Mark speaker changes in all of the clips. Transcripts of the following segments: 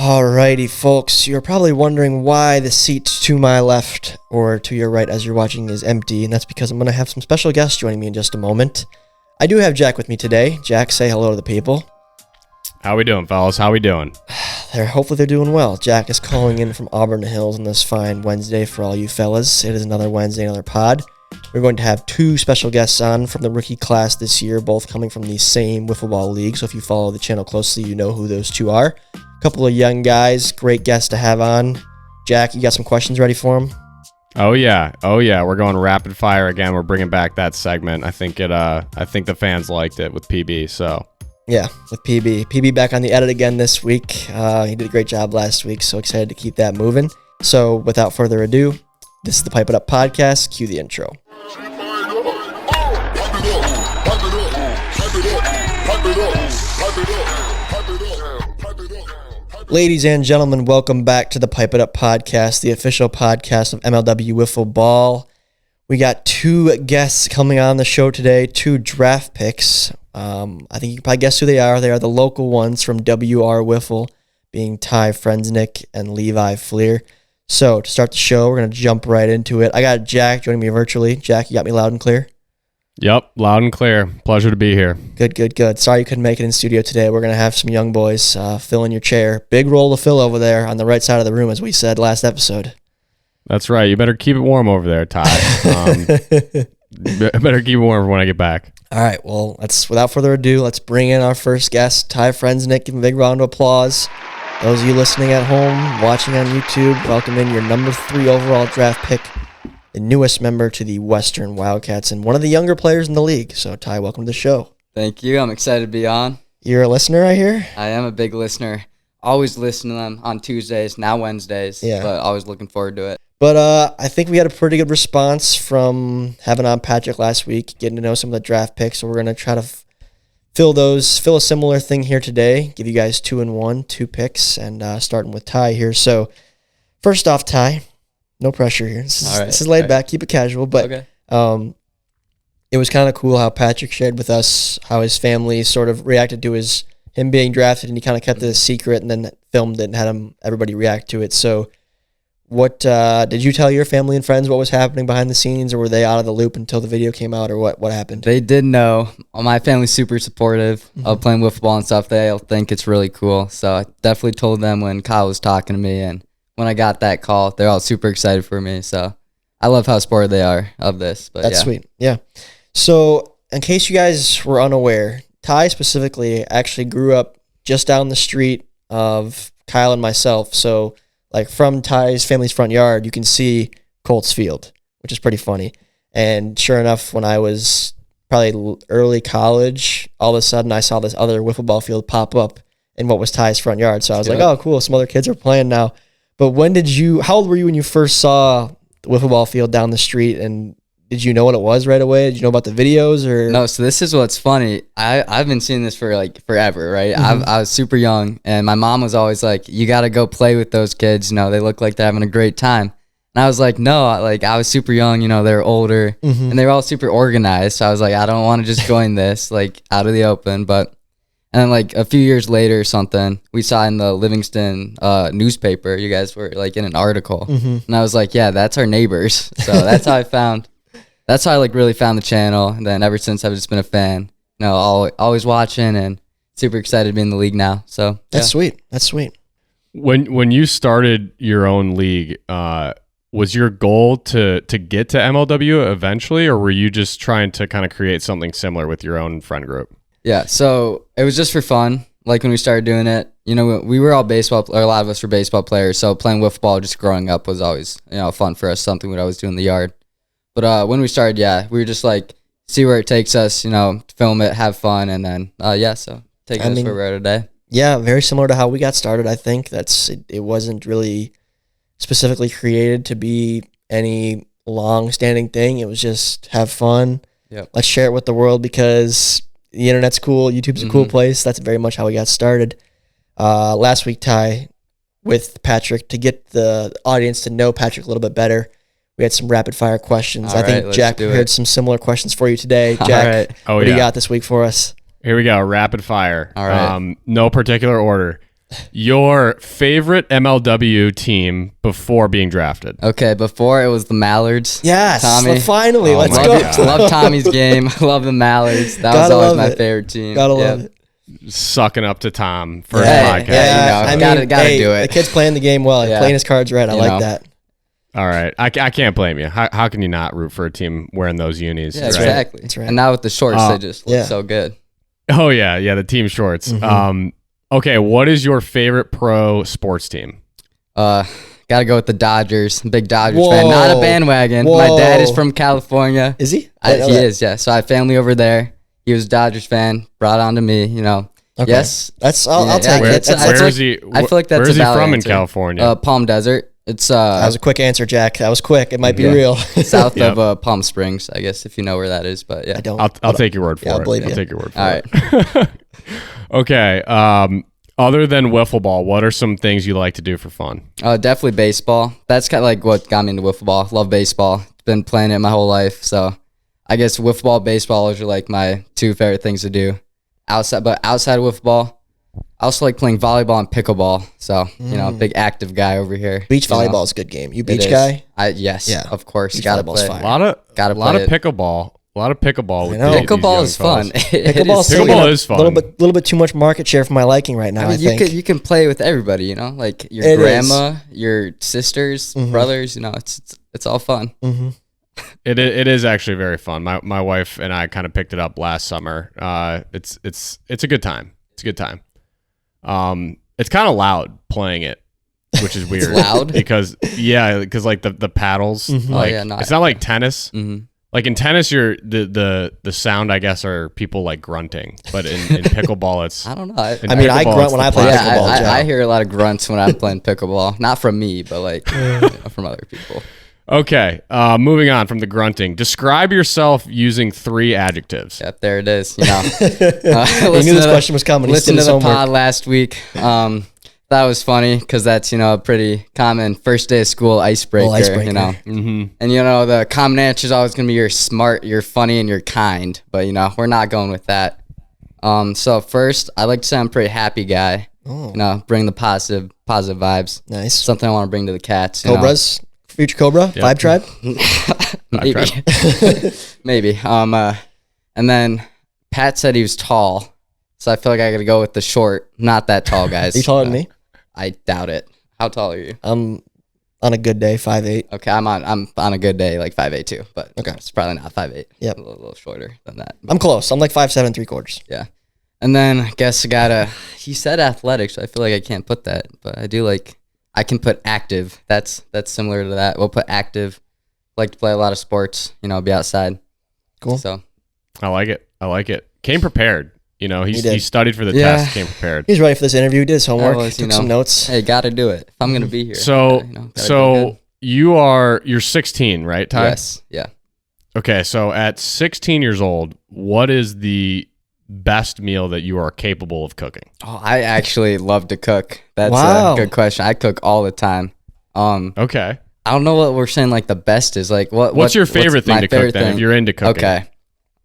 Speaker 1: Alrighty, folks, you're probably wondering why the seat to my left or to your right as you're watching is empty, and that's because I'm going to have some special guests joining me in just a moment. I do have Jack with me today. Jack, say hello to the people.
Speaker 2: How we doing, fellas? How we doing?
Speaker 1: Hopefully they're doing well. Jack is calling in from Auburn Hills on this fine Wednesday for all you fellas. It is another Wednesday, another pod. We're going to have two special guests on from the rookie class this year, both coming from the same wiffle ball league, so if you follow the channel closely, you know who those two are. Couple of young guys, great guests to have on. Jack, you got some questions ready for them?
Speaker 2: Oh yeah. We're going rapid fire again. We're bringing back that segment. I think the fans liked it with PB. So
Speaker 1: yeah, with PB back on the edit again this week. He did a great job last week, so excited to keep that moving. So without further ado, this is the Pipe It Up podcast. Cue the intro. Ladies and gentlemen, welcome back to the Pipe It Up podcast, the official podcast of MLW Wiffle Ball. We got two guests coming on the show today, two draft picks. I think you can probably guess who they are. They are the local ones from WR Wiffle, being Ty Frenznick and Levi Fleer. So to start the show, we're going to jump right into it. I got Jack joining me virtually. Jack, you got me loud and clear?
Speaker 2: Yep, loud and clear. Pleasure to be here.
Speaker 1: Good. Sorry you couldn't make it in studio today. We're going to have some young boys fill in your chair. Big role to fill over there on the right side of the room, as we said last episode.
Speaker 2: That's right. You better keep it warm over there, Ty. Better keep it warm for when I get back.
Speaker 1: All right, well, without further ado, let's bring in our first guest, Ty Frenznick. Give him a big round of applause. Those of you listening at home, watching on YouTube, welcome in your number 3 overall draft pick, the newest member to the Western Wildcats and one of the younger players in the league. So, Ty, welcome to the show.
Speaker 3: Thank you. I'm excited to be on.
Speaker 1: You're a listener, I hear?
Speaker 3: I am a big listener. Always listen to them on Tuesdays, now Wednesdays, but always looking forward to it.
Speaker 1: But I think we had a pretty good response from having on Patrick last week, getting to know some of the draft picks. So we're going to try to fill a similar thing here today, give you guys 2-in-1, 2 picks, and starting with Ty here. So first off, Ty, no pressure here. This is laid back, keep it casual. But it was kind of cool how Patrick shared with us how his family sort of reacted to him being drafted, and he kind of kept it a secret and then filmed it and had everybody react to it. So what did you tell your family and friends what was happening behind the scenes, or were they out of the loop until the video came out, or what happened?
Speaker 3: They did know. My family's super supportive of playing wiffle ball and stuff. They all think it's really cool. So I definitely told them when Kyle was talking to me, and when I got that call, they're all super excited for me. So I love how supportive they are of this. But
Speaker 1: that's sweet. Yeah. So in case you guys were unaware, Ty specifically actually grew up just down the street of Kyle and myself. So like from Ty's family's front yard, you can see Colts Field, which is pretty funny. And sure enough, when I was probably early college, all of a sudden I saw this other wiffle ball field pop up in what was Ty's front yard. So I was like, oh, cool, some other kids are playing now. But how old were you when you first saw the wiffle ball field down the street, and did you know what it was right away? Did you know about the videos or?
Speaker 3: No, so this is what's funny. I've been seeing this for like forever, right? I was super young, and my mom was always like, you got to go play with those kids. You know, they look like they're having a great time. And I was like, no, I was super young, you know, they're older, and they were all super organized. So I was like, I don't want to just join this, like, out of the open. And then like a few years later or something, we saw in the Livingston newspaper, you guys were like in an article. And I was like, yeah, that's our neighbors. So that's how I like really found the channel. And then ever since, I've just been a fan, you know, always watching and super excited to be in the league now. So
Speaker 1: That's sweet.
Speaker 2: When you started your own league, was your goal to get to MLW eventually, or were you just trying to kind of create something similar with your own friend group?
Speaker 3: Yeah, so it was just for fun. Like when we started doing it, you know, we were all baseball, or a lot of us were baseball players. So playing wiffle ball just growing up was always, you know, fun for us, something we'd always do in the yard. But when we started, we were just like, see where it takes us, you know, film it, have fun, and then, so taking us where we're at today.
Speaker 1: Yeah, very similar to how we got started. I think it wasn't really specifically created to be any long-standing thing. It was just have fun.
Speaker 3: Yep.
Speaker 1: Let's share it with the world because the internet's cool. YouTube's a cool place. That's very much how we got started. Last week, Ty, with Patrick, to get the audience to know Patrick a little bit better, we had some rapid fire questions. I think Jack prepared some similar questions for you today. Jack, what do you got this week for us?
Speaker 2: Here we go. Rapid fire.
Speaker 3: All right.
Speaker 2: No particular order. Your favorite MLW team before being drafted?
Speaker 3: Okay, before it was the Mallards.
Speaker 1: Yes,
Speaker 3: Tommy.
Speaker 1: finally,
Speaker 2: Oh
Speaker 1: let's
Speaker 2: my
Speaker 1: go.
Speaker 2: God.
Speaker 3: Love Tommy's game. Love the Mallards. That was
Speaker 1: Gotta
Speaker 3: always
Speaker 1: love
Speaker 3: my
Speaker 1: it.
Speaker 3: favorite team.
Speaker 1: Gotta
Speaker 3: Yep.
Speaker 1: love it.
Speaker 2: Sucking up to Tom for his
Speaker 1: Yeah,
Speaker 2: podcast.
Speaker 3: yeah, you know, gotta do it.
Speaker 1: The kid's playing the game well.
Speaker 3: Yeah.
Speaker 1: Playing his cards right. I
Speaker 3: You
Speaker 1: like
Speaker 3: know.
Speaker 1: that.
Speaker 2: All right. I can't blame you. How can you not root for a team wearing those unis?
Speaker 3: Yeah,
Speaker 2: right?
Speaker 3: exactly.
Speaker 1: That's right.
Speaker 3: And now with the shorts, they just look
Speaker 1: yeah.
Speaker 3: so good.
Speaker 2: Oh, yeah. Yeah, the team shorts. Okay, what is your favorite pro sports team?
Speaker 3: Gotta go with the Dodgers. Big Dodgers
Speaker 1: Whoa.
Speaker 3: fan. Not a bandwagon.
Speaker 1: Whoa.
Speaker 3: My dad is from California.
Speaker 1: Is he?
Speaker 3: He is, yeah. So I have family over there. He was a Dodgers fan. Brought on to me, you know.
Speaker 1: Okay.
Speaker 3: Yes.
Speaker 1: I'll take
Speaker 2: Where,
Speaker 1: it.
Speaker 2: where is he?
Speaker 3: I feel like that's
Speaker 2: where is
Speaker 3: a
Speaker 2: he
Speaker 3: valid
Speaker 2: from
Speaker 3: answer.
Speaker 2: in California?
Speaker 3: Palm Desert. It's
Speaker 1: That was a quick answer, Jack. That was quick. It might be
Speaker 3: Yeah.
Speaker 1: real.
Speaker 3: south
Speaker 2: Yep.
Speaker 3: of Palm Springs, I guess, if you know where that is. But yeah.
Speaker 1: I don't.
Speaker 2: I'll take your word for
Speaker 1: Yeah, I'll
Speaker 2: it.
Speaker 1: believe
Speaker 2: I'll
Speaker 1: you.
Speaker 2: take your word for
Speaker 3: All
Speaker 2: it. Okay. Other than wiffle ball, what are some things you like to do for fun?
Speaker 3: Definitely baseball. That's kind of like what got me into wiffle ball. Love baseball. Been playing it my whole life. So I guess wiffle ball, baseball are like my two favorite things to do. Outside of wiffle ball, I also like playing volleyball and pickleball. So, you know, big active guy over here.
Speaker 1: Beach
Speaker 3: you know.
Speaker 1: volleyball is a good game. You
Speaker 3: It
Speaker 1: beach
Speaker 3: is.
Speaker 1: guy?
Speaker 3: Yes,
Speaker 1: Yeah.
Speaker 3: of course.
Speaker 1: Beach
Speaker 3: Gotta
Speaker 1: volleyball's
Speaker 3: play.
Speaker 1: fire.
Speaker 2: A lot of
Speaker 3: Gotta play it.
Speaker 2: pickleball. A lot of pickleball. With
Speaker 1: I know.
Speaker 2: these
Speaker 3: Pickleball
Speaker 2: young
Speaker 3: is fun.
Speaker 2: fellas.
Speaker 1: Pickleball's
Speaker 2: Pickleball
Speaker 1: taking
Speaker 2: is fun.
Speaker 1: A little bit too much market share for my liking right now. I
Speaker 3: I mean,
Speaker 1: think.
Speaker 3: you can play with everybody, you know, like your
Speaker 1: It
Speaker 3: grandma, your sisters, brothers. You know, it's all fun.
Speaker 2: It is actually very fun. My wife and I kind of picked it up last summer. It's a good time. It's a good time. It's kind of loud playing it, which is weird.
Speaker 3: loud?
Speaker 2: because like the paddles. Like,
Speaker 3: Oh, yeah, no,
Speaker 2: it's not like tennis.
Speaker 3: Mhm.
Speaker 2: Like in tennis, the sound I guess are people like grunting, but in pickleball it's.
Speaker 3: I don't know.
Speaker 2: in
Speaker 1: I mean, I
Speaker 2: pickleball,
Speaker 1: grunt
Speaker 2: it's
Speaker 1: when
Speaker 2: the
Speaker 1: I play
Speaker 2: plastic.
Speaker 1: pickleball,
Speaker 3: Yeah,
Speaker 1: Joe.
Speaker 3: I hear a lot of grunts when I'm playing pickleball. Not from me, but like from other people.
Speaker 2: Okay, moving on from the grunting. Describe yourself using 3 adjectives.
Speaker 3: Yep, there it is. You know,
Speaker 1: He knew this question was coming. He
Speaker 3: Listen
Speaker 1: did
Speaker 3: to
Speaker 1: his
Speaker 3: the
Speaker 1: homework.
Speaker 3: pod last week. That was funny because that's, you know, a pretty common first day of school icebreaker.
Speaker 1: icebreaker.
Speaker 3: You know, and you know the common answer is always gonna be you're smart, you're funny, and you're kind. But you know, we're not going with that. So first, I like to say I'm a pretty happy guy.
Speaker 1: Oh.
Speaker 3: You know, bring the positive vibes.
Speaker 1: Nice.
Speaker 3: Something I want to bring to the cats. You know.
Speaker 1: Cobras? Future Cobra? Vibe Tribe?
Speaker 3: Maybe. Maybe. And then Pat said he was tall, so I feel like I gotta go with the short, not that tall guys.
Speaker 1: Are you taller than me?
Speaker 3: I doubt it. How tall are you?
Speaker 1: I'm on a good day, 5'8".
Speaker 3: Okay, I'm on a good day like 5'8" too, but
Speaker 1: Okay.
Speaker 3: it's probably not 5'8".
Speaker 1: Yep.
Speaker 3: a little shorter than that.
Speaker 1: I'm close. I'm like 5'7", 3/4.
Speaker 3: Yeah. And then I guess I gotta. He said athletics, so I feel like I can't put that, but I do like. I can put active. That's similar to that. We'll put active. Like to play a lot of sports. You know, be outside.
Speaker 1: Cool.
Speaker 3: So
Speaker 2: I like it. Came prepared. You know,
Speaker 1: He
Speaker 2: he
Speaker 1: did.
Speaker 2: studied for the
Speaker 3: Yeah.
Speaker 2: test. Came prepared.
Speaker 1: He's ready for this interview. He did his homework.
Speaker 3: was, you
Speaker 1: Took
Speaker 3: know,
Speaker 1: some notes.
Speaker 3: hey, gotta do it if I'm gonna be here.
Speaker 2: So
Speaker 3: gotta do good.
Speaker 2: you're 16, right, Ty?
Speaker 3: Yes. Yeah.
Speaker 2: Okay, so at 16 years old, what is the best meal that you are capable of cooking?
Speaker 3: Oh, I actually love to cook. That's
Speaker 1: Wow.
Speaker 3: a good question. I cook all the time.
Speaker 2: Okay.
Speaker 3: I don't know what we're saying. Like the best is like
Speaker 2: What's your favorite thing
Speaker 3: my
Speaker 2: to cook
Speaker 3: favorite
Speaker 2: then?
Speaker 3: thing?
Speaker 2: If you're into cooking.
Speaker 3: Okay.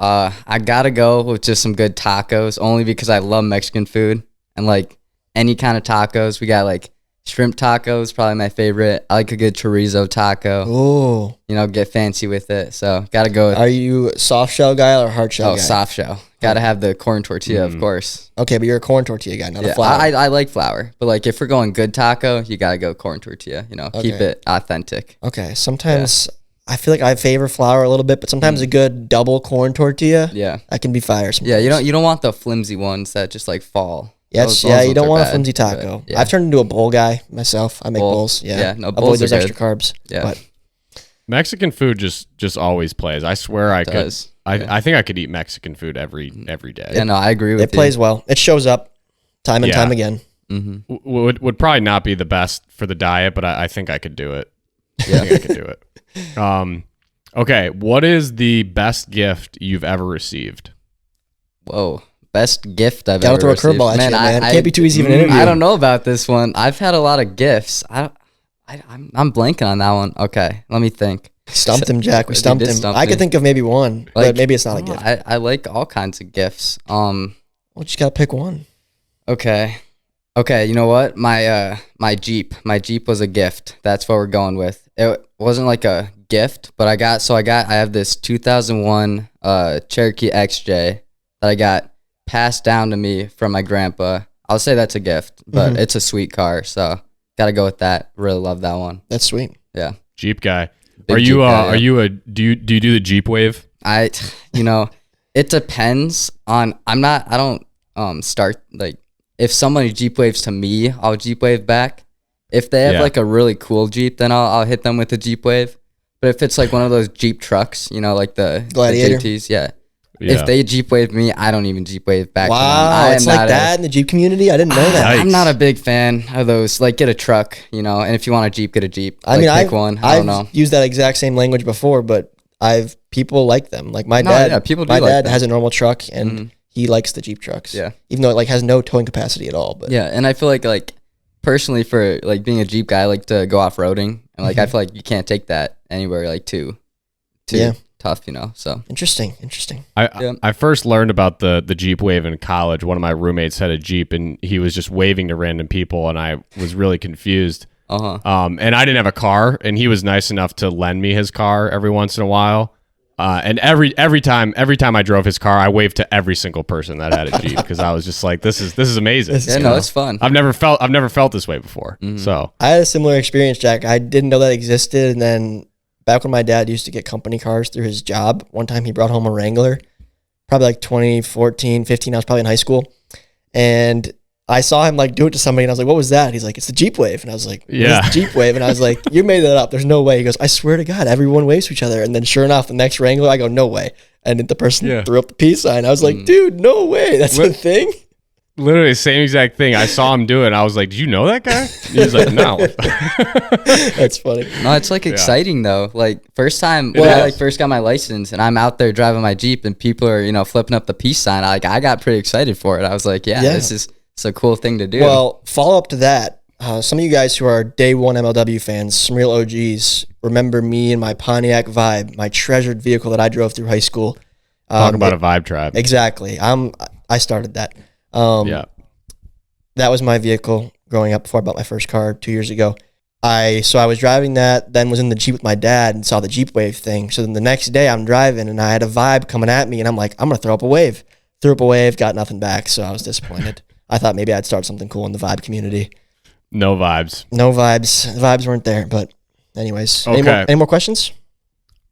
Speaker 3: I gotta go with just some good tacos, only because I love Mexican food and like any kind of tacos. We got like shrimp tacos, probably my favorite. I like a good chorizo taco.
Speaker 1: Oh,
Speaker 3: You know, get fancy with it. So gotta go with
Speaker 1: are you a soft shell guy or a hard shell guy?
Speaker 3: soft shell. Gotta have the corn tortilla, of course.
Speaker 1: Okay, but you're a corn tortilla guy, not a
Speaker 3: Yeah,
Speaker 1: flour.
Speaker 3: I like flour, but like if we're going good taco, you gotta go corn tortilla. You know, keep
Speaker 1: Okay.
Speaker 3: it authentic.
Speaker 1: Okay, sometimes I feel like I favor flour a little bit, but sometimes a good double corn tortilla,
Speaker 3: Yeah,
Speaker 1: that can be fire. Sometimes.
Speaker 3: yeah. You don't want the flimsy ones that just like fall.
Speaker 1: Yes,
Speaker 3: Those
Speaker 1: yeah, you
Speaker 3: ones
Speaker 1: don't
Speaker 3: are
Speaker 1: want a
Speaker 3: bad,
Speaker 1: flimsy
Speaker 3: but,
Speaker 1: taco.
Speaker 3: yeah.
Speaker 1: I've turned into a bowl guy myself. I make
Speaker 3: Bowl.
Speaker 1: bowls. Yeah,
Speaker 3: Yeah, no,
Speaker 1: avoid
Speaker 3: bowls
Speaker 1: those
Speaker 3: are
Speaker 1: extra
Speaker 3: good.
Speaker 1: carbs.
Speaker 3: Yeah.
Speaker 1: But
Speaker 2: Mexican food just always plays. I swear I could.
Speaker 3: does.
Speaker 2: I think I could eat Mexican food every day.
Speaker 3: Yeah, no, I agree with
Speaker 1: it plays well. It shows up time and
Speaker 2: Yeah.
Speaker 1: time again.
Speaker 3: you.
Speaker 2: Would probably not be the best for the diet, but I think I could do it.
Speaker 3: Yeah.
Speaker 2: I think I could do it. Okay, what is the best gift you've ever received?
Speaker 3: Whoa, best gift I've
Speaker 1: Gotta
Speaker 3: ever
Speaker 1: throw a
Speaker 3: received.
Speaker 1: curveball at you, man. Can't be too easy of an
Speaker 3: Mm,
Speaker 1: interview.
Speaker 3: I don't know about this one. I've had a lot of gifts. I'm blanking on that one. Okay, let me think.
Speaker 1: Stumped him, Jack. We
Speaker 3: You
Speaker 1: stumped
Speaker 3: did
Speaker 1: him.
Speaker 3: stump
Speaker 1: I
Speaker 3: me.
Speaker 1: could think of maybe one, but
Speaker 3: Like,
Speaker 1: maybe it's not a gift.
Speaker 3: I like all kinds of gifts.
Speaker 1: Well, you just gotta pick one.
Speaker 3: Okay. Okay, you know what? My Jeep was a gift. That's what we're going with. It wasn't like a gift, but I have this 2001 Cherokee XJ that I got passed down to me from my grandpa. I'll say that's a gift, but it's a sweet car, so gotta go with that. Really love that one.
Speaker 1: That's sweet.
Speaker 3: Yeah.
Speaker 2: Jeep guy.
Speaker 3: Big Jeep guy, yeah.
Speaker 2: Do you do the Jeep wave?
Speaker 3: It depends on. I don't start like if somebody Jeep waves to me, I'll Jeep wave back. If they have like a really cool Jeep, then I'll hit them with a Jeep wave. But if it's like one of those Jeep trucks, like the
Speaker 1: Gladiator,
Speaker 3: the JTs, yeah. If they Jeep wave me, I don't even Jeep wave back.
Speaker 1: Wow, it's like that in the Jeep community. I didn't know that.
Speaker 3: I'm not a big fan of those. Like, get a truck, and if you want a Jeep, get a Jeep.
Speaker 1: I mean,
Speaker 3: pick one. I don't know.
Speaker 1: I've used that exact same language before, but people like them. Like my dad.
Speaker 3: Yeah, people do
Speaker 1: my
Speaker 3: like
Speaker 1: dad
Speaker 3: them.
Speaker 1: has a normal truck, and he likes the Jeep trucks.
Speaker 3: Yeah,
Speaker 1: even though it has no towing capacity at all. But
Speaker 3: yeah, and I feel like personally for like being a Jeep guy, I like to go off roading, and I feel like you can't take that anywhere like too tough, so
Speaker 1: interesting.
Speaker 2: I first learned about the Jeep wave in college. One of my roommates had a Jeep and he was just waving to random people and I was really confused. And I didn't have a car and he was nice enough to lend me his car every once in a while. And every time I drove his car, I waved to every single person that had a Jeep because I was just like, this is amazing.
Speaker 3: It's fun.
Speaker 2: I've never felt this way before. So
Speaker 1: I had a similar experience, Jack. I didn't know that existed, and then back when my dad used to get company cars through his job, one time he brought home a Wrangler, probably like 2014, 15. I was probably in high school. And I saw him like do it to somebody and I was like, what was that? He's like, it's the Jeep wave. And I was like, yeah, the Jeep wave. And I was like, you made that up. There's no way. He goes, I swear to God, everyone waves to each other. And then sure enough, the next Wrangler, I go, no way. And then the person threw up the peace sign. I was like, dude, no way. That's a thing.
Speaker 2: Literally the same exact thing. I saw him do it. And I was like, did you know that guy? He was like, no.
Speaker 1: That's funny.
Speaker 3: No, it's like exciting though. Like first time when I first got my license and I'm out there driving my Jeep and people are, flipping up the peace sign. I got pretty excited for it. I was like, this is a cool thing to do.
Speaker 1: Well, follow up to that. Some of you guys who are day one MLW fans, some real OGs, remember me and my Pontiac Vibe, my treasured vehicle that I drove through high school.
Speaker 2: Talk about a vibe tribe.
Speaker 1: Exactly. I started that. That was my vehicle growing up before I bought my first car 2 years ago. I was driving that, then was in the Jeep with my dad and saw the Jeep wave thing. So then the next day I'm driving and I had a vibe coming at me and I'm like, I'm going to throw up a wave. Threw up a wave, got nothing back. So I was disappointed. I thought maybe I'd start something cool in the vibe community.
Speaker 2: No vibes.
Speaker 1: No vibes. The vibes weren't there. But anyways,
Speaker 2: okay.
Speaker 1: Any more questions?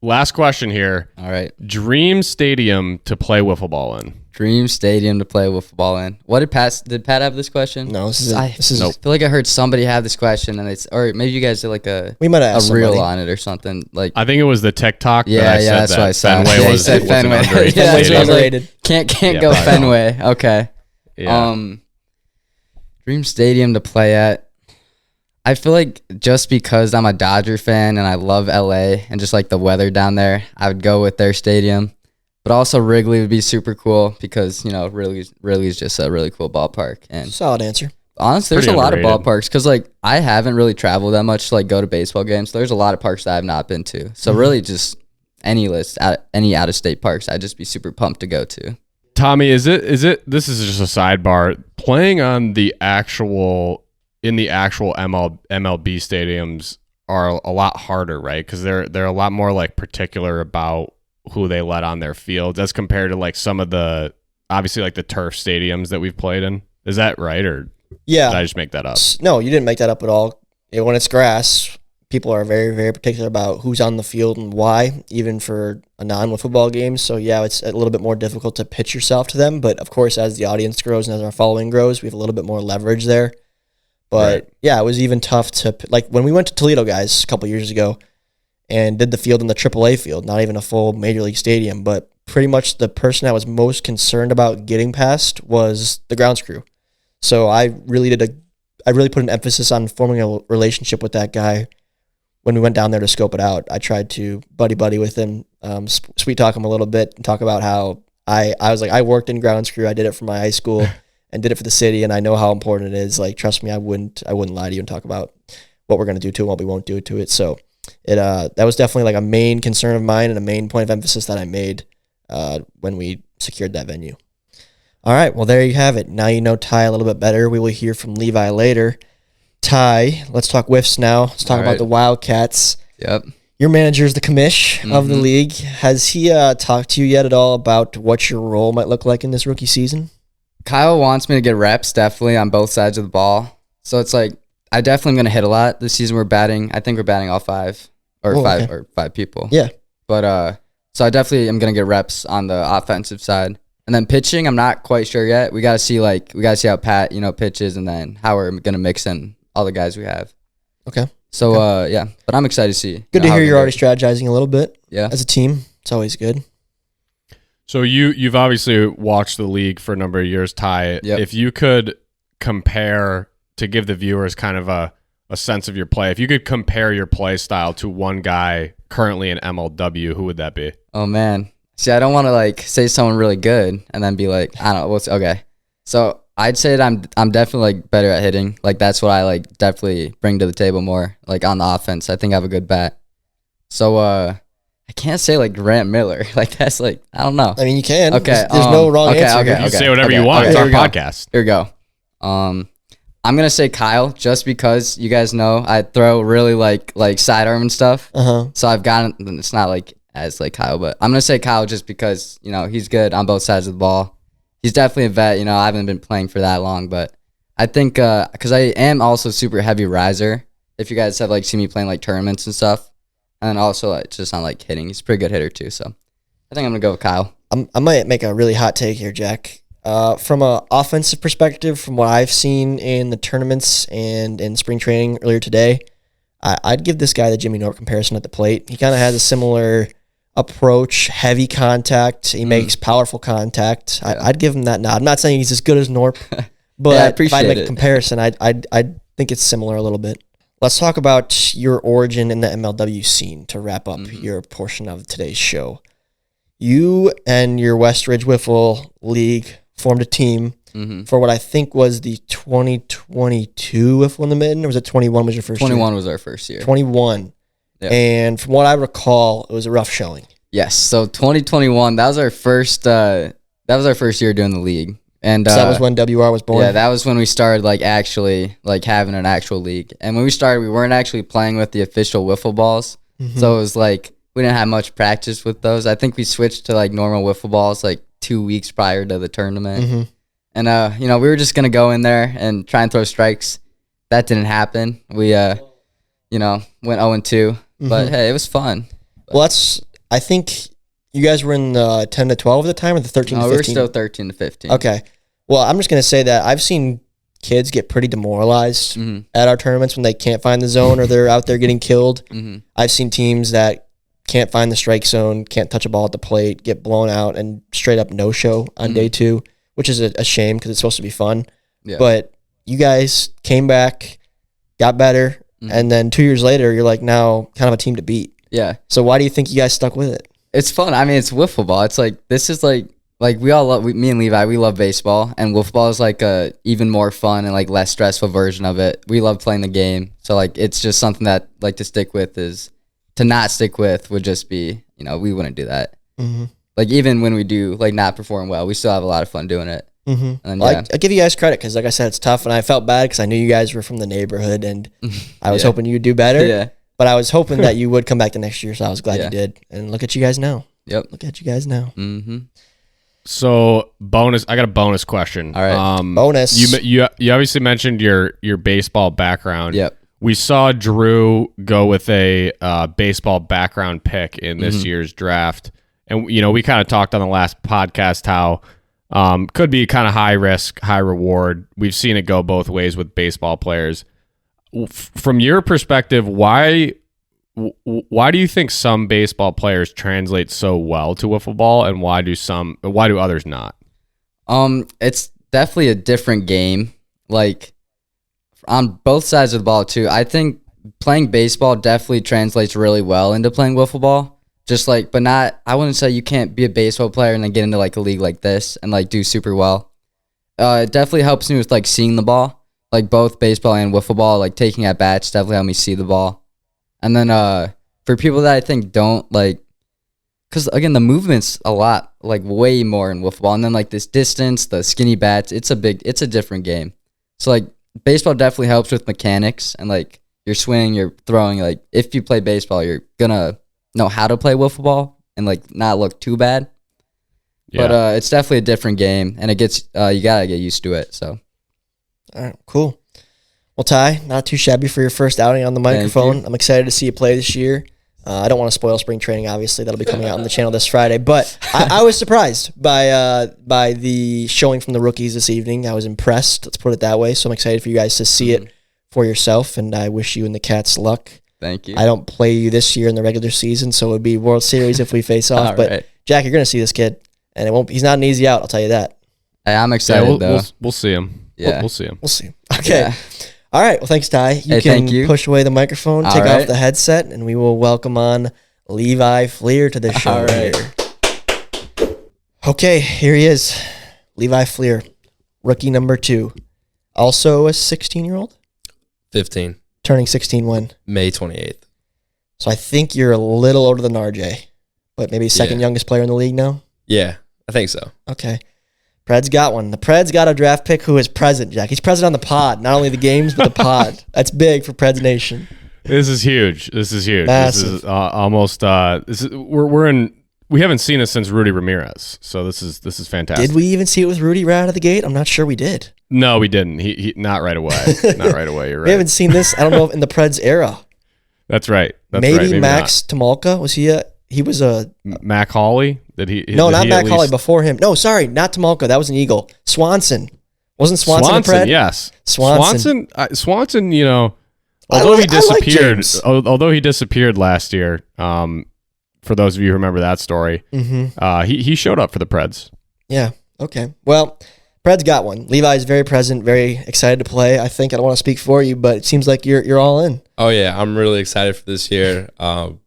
Speaker 2: Last question here.
Speaker 3: All right.
Speaker 2: Dream stadium to play wiffle ball in.
Speaker 3: Dream stadium to play wiffle ball in. What did Pat have this question?
Speaker 1: No,
Speaker 3: I feel like I heard somebody have this question and or maybe you guys did like a reel on it or something. Like
Speaker 2: I think it was the TikTok.
Speaker 3: That's what I said.
Speaker 2: Fenway
Speaker 3: was Fenway.
Speaker 1: Fenway's underrated.
Speaker 3: Can't go Fenway. Okay.
Speaker 2: Yeah.
Speaker 3: Dream stadium to play at. I feel like just because I'm a Dodger fan and I love LA and just like the weather down there, I would go with their stadium. But also Wrigley would be super cool because, Wrigley's just a really cool ballpark. And
Speaker 1: solid answer.
Speaker 3: Honestly, there's a lot of ballparks because like I haven't really traveled that much to like go to baseball games. So there's a lot of parks that I have not been to. So really just any out of state parks, I'd just be super pumped to go to.
Speaker 2: Tommy, is it this is just a sidebar, playing on the actual MLB stadiums are a lot harder, right? Because they're a lot more like particular about who they let on their fields as compared to like some of the obviously like the turf stadiums that we've played in. Is that right, or did I just make that up?
Speaker 1: No, you didn't make that up at all. When it's grass, people are very, very particular about who's on the field and why, even for a non-football game. So yeah, it's a little bit more difficult to pitch yourself to them. But of course, as the audience grows and as our following grows, we have a little bit more leverage there. But yeah, it was even tough to, like when we went to Toledo, guys, a couple years ago and did the field in the AAA field, not even a full major league stadium, but pretty much the person I was most concerned about getting past was the grounds crew. So I really put an emphasis on forming a relationship with that guy when we went down there to scope it out. I tried to buddy with him, sweet talk him a little bit and talk about how I was like, I worked in grounds crew. I did it for my high school. And did it for the city, and I know how important it is. Like, trust me, I wouldn't lie to you and talk about what we're gonna do to it and what we won't do to it. So, that was definitely like a main concern of mine and a main point of emphasis that I made when we secured that venue. All right, well, there you have it. Now you know Ty a little bit better. We will hear from Levi later. Ty, let's talk whiffs now. Let's talk about the Wildcats.
Speaker 3: Yep.
Speaker 1: Your manager is the commish of the league. Has he talked to you yet at all about what your role might look like in this rookie season?
Speaker 3: Kyle wants me to get reps, definitely, on both sides of the ball. So it's like, I definitely am going to hit a lot this season. I think we're batting all five people.
Speaker 1: Yeah.
Speaker 3: But, so I definitely am going to get reps on the offensive side. And then pitching, I'm not quite sure yet. We got to see how Pat, pitches, and then how we're going to mix in all the guys we have.
Speaker 1: Okay.
Speaker 3: So, but I'm excited to see.
Speaker 1: Good to hear you're already strategizing a little bit.
Speaker 3: Yeah.
Speaker 1: As a team. It's always good.
Speaker 2: So you've obviously watched the league for a number of years, Ty.
Speaker 3: Yep.
Speaker 2: If you could compare, to give the viewers kind of a sense of your play, if you could compare your play style to one guy currently in MLW, who would that be?
Speaker 3: Oh, man. See, I don't want to say someone really good and then be like, I don't know, okay. So I'd say that I'm definitely better at hitting. That's what I definitely bring to the table more. On the offense, I think I have a good bat. So I can't say Grant Miller. That's I don't know.
Speaker 1: I mean, you can.
Speaker 3: Okay,
Speaker 1: There's no wrong answer.
Speaker 2: You can say whatever you want. It's our podcast.
Speaker 3: Here we go. I'm gonna say Kyle just because you guys know I throw really sidearm and stuff. So I've gotten. It's not as Kyle, but I'm gonna say Kyle just because he's good on both sides of the ball. He's definitely a vet. I haven't been playing for that long, but I think because I am also super heavy riser. If you guys have seen me playing tournaments and stuff, and then also just on hitting, he's a pretty good hitter too. So I think I'm gonna go with Kyle.
Speaker 1: I might make a really hot take here, Jack. From an offensive perspective, from what I've seen in the tournaments and in spring training earlier today, I'd give this guy the Jimmy Norton comparison at the plate. He kind of has a similar approach, heavy contact. He makes powerful contact.
Speaker 3: Yeah.
Speaker 1: I'd give him that nod. I'm not saying he's as good as Norp, but
Speaker 3: Yeah, I
Speaker 1: if I'd
Speaker 3: appreciate
Speaker 1: make a
Speaker 3: it.
Speaker 1: comparison, I'd think it's similar a little bit. Let's talk about your origin in the MLW scene to wrap up your portion of today's show. You and your Westridge Wiffle League formed a team for what I think was the 2022 Wiffle in the Mitten, or was it 21 was your first
Speaker 3: 21
Speaker 1: year?
Speaker 3: was our first year.
Speaker 1: 21.
Speaker 3: Yeah.
Speaker 1: And from what I recall, it was a rough showing.
Speaker 3: Yes. So 2021, that was our first year doing the league. And
Speaker 1: So that was when WR was born?
Speaker 3: Yeah, that was when we started actually having an actual league. And when we started, we weren't actually playing with the official wiffle balls. So it was we didn't have much practice with those. I think we switched to normal wiffle balls 2 weeks prior to the tournament. And we were just gonna go in there and try and throw strikes. That didn't happen. We went 0-2. But hey, it was fun.
Speaker 1: Well, I think you guys were in the 10 to 12 at the time, or the 13 to 15?
Speaker 3: No, we were still 13 to 15.
Speaker 1: Okay. Well, I'm just going to say that I've seen kids get pretty demoralized at our tournaments when they can't find the zone or they're out there getting killed. I've seen teams that can't find the strike zone, can't touch a ball at the plate, get blown out, and straight up no-show on day two, which is a shame because it's supposed to be fun.
Speaker 3: Yeah.
Speaker 1: But you guys came back, got better, and then 2 years later, you're now kind of a team to beat.
Speaker 3: Yeah.
Speaker 1: So why do you think you guys stuck with it?
Speaker 3: It's fun. I mean, it's wiffle ball. It's this is we all love, me and Levi, we love baseball, and wiffle ball is a even more fun and less stressful version of it. We love playing the game. So it's just something that to stick with is, to not stick with would just be, we wouldn't do that. Even when we do not perform well, we still have a lot of fun doing it. And then,
Speaker 1: Well, I give you guys credit because, like I said, it's tough, and I felt bad because I knew you guys were from the neighborhood, and I was hoping you'd do better.
Speaker 3: Yeah.
Speaker 1: But I was hoping that you would come back the next year, so I was glad you did. And look at you guys now.
Speaker 3: Yep.
Speaker 1: Look at you guys now.
Speaker 2: So I got a bonus question.
Speaker 3: All right.
Speaker 1: Bonus.
Speaker 2: You obviously mentioned your baseball background.
Speaker 3: Yep.
Speaker 2: We saw Drew go with a baseball background pick in this year's draft. And, we kind of talked on the last podcast how could be kind of high risk, high reward. We've seen it go both ways with baseball players. From your perspective, why do you think some baseball players translate so well to wiffle ball, and why do others not?
Speaker 3: It's definitely a different game. On both sides of the ball too. I think playing baseball definitely translates really well into playing wiffle ball. But not. I wouldn't say you can't be a baseball player and then get into a league like this and do super well. It definitely helps me with seeing the ball. Both baseball and wiffle ball, taking at bats definitely help me see the ball. And then for people that I think don't because again, the movement's a lot, like way more in wiffle ball. And then like this distance, the skinny bats, it's a different game. So like baseball definitely helps with mechanics and like your swing, your throwing. Like if you play baseball, you're gonna know how to play wiffle ball and like not look too bad.
Speaker 2: Yeah.
Speaker 3: But it's definitely a different game, and it gets you gotta get used to it. So,
Speaker 1: All right, cool. Well, Ty, not too shabby for your first outing on the microphone. I'm excited to see you play this year. I don't want to spoil spring training, obviously. That'll be coming out on the channel this Friday. But I was surprised by the showing from the rookies this evening. I was impressed, let's put it that way. So I'm excited for you guys to see it for yourself, and I wish you and the Cats luck.
Speaker 3: thank you.
Speaker 1: I don't play you this year in the regular season, so it would be World Series if we face off.
Speaker 3: All
Speaker 1: But,
Speaker 3: right.
Speaker 1: Jack, you're going to see this kid, and he's not an easy out, I'll tell you that.
Speaker 3: Hey, I'm
Speaker 2: Yeah,
Speaker 3: excited though.
Speaker 2: we'll see him.
Speaker 3: Yeah.
Speaker 2: We'll see him.
Speaker 1: We'll see. Okay.
Speaker 3: Yeah.
Speaker 1: All right. Well, thanks, Ty. You
Speaker 3: Hey,
Speaker 1: can
Speaker 3: thank you.
Speaker 1: push away the microphone,
Speaker 3: All
Speaker 1: take off
Speaker 3: right.
Speaker 1: the headset, and we will welcome on Levi Fleer to the show.
Speaker 3: All right.
Speaker 1: Here. Okay, here he is. Levi Fleer, rookie number 2. Also a 16-year-old?
Speaker 4: 15,
Speaker 1: Turning 16 when?
Speaker 4: May 28th.
Speaker 1: So I think you're a little older than RJ, but maybe second
Speaker 4: Yeah.
Speaker 1: youngest player in the league now?
Speaker 4: Yeah, I think so.
Speaker 1: Okay. Pred's got one. The Pred's got a draft pick who is present, Jack. He's present on the pod, not only the games, but the pod. That's big for Pred's Nation.
Speaker 2: This is huge. This is huge.
Speaker 1: Massive.
Speaker 2: This is almost. We're in. We haven't seen this since Rudy Ramirez, so this is fantastic.
Speaker 1: Did we even see it with Rudy right out of the gate? I'm not sure we did.
Speaker 2: No, we didn't. He not right away. Not right away. You're right.
Speaker 1: We haven't seen this, I don't know, if in the Preds era.
Speaker 2: That's right. That's
Speaker 1: Maybe
Speaker 2: right.
Speaker 1: Max Tomolka, was he was a
Speaker 2: Mac Hawley? Did he?
Speaker 1: no,
Speaker 2: did
Speaker 1: not
Speaker 2: he
Speaker 1: Mac
Speaker 2: at
Speaker 1: Hawley,
Speaker 2: least-
Speaker 1: before him. No, sorry, not Tomolka. That was an Eagle. Swanson. Wasn't Swanson a Pred?
Speaker 2: Yes.
Speaker 1: Swanson.
Speaker 2: Swanson. You know,
Speaker 1: I
Speaker 2: although he
Speaker 1: like- I like
Speaker 2: disappeared,
Speaker 1: James.
Speaker 2: although he disappeared last year. For those of you who remember that story, he showed up for the Preds.
Speaker 1: Yeah. Okay. Well, Pred's got one. Levi's very present, very excited to play. I think I don't want to speak for you, but it seems like you're all in.
Speaker 4: Oh, yeah, I'm really excited for this year.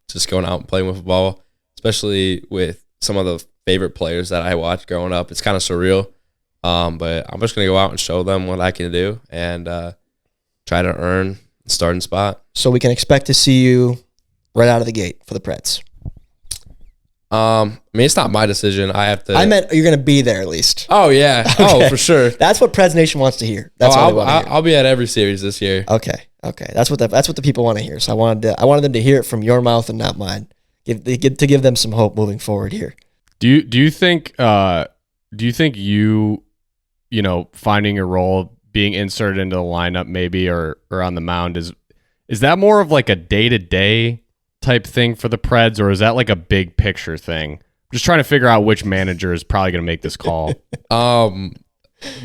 Speaker 4: Just going out and playing with football, especially with some of the favorite players that I watched growing up. It's kind of surreal, but I'm just going to go out and show them what I can do and try to earn a starting spot.
Speaker 1: So we can expect to see you right out of the gate for the Preds.
Speaker 4: I mean, it's not my decision. I have to.
Speaker 1: I meant you're going to be there at least.
Speaker 4: Oh, yeah.
Speaker 1: Okay.
Speaker 4: Oh, for sure.
Speaker 1: That's what Preds Nation wants to hear. That's what they want to hear.
Speaker 4: I'll be at every series this year.
Speaker 1: Okay. That's what the people want to hear. So I wanted them to hear it from your mouth and not mine. Give them some hope moving forward here.
Speaker 2: Do you think you know, finding your role, being inserted into the lineup maybe or on the mound is that more of like a day-to-day type thing for the Preds, or is that like a big picture thing? I'm just trying to figure out which manager is probably going to make this call.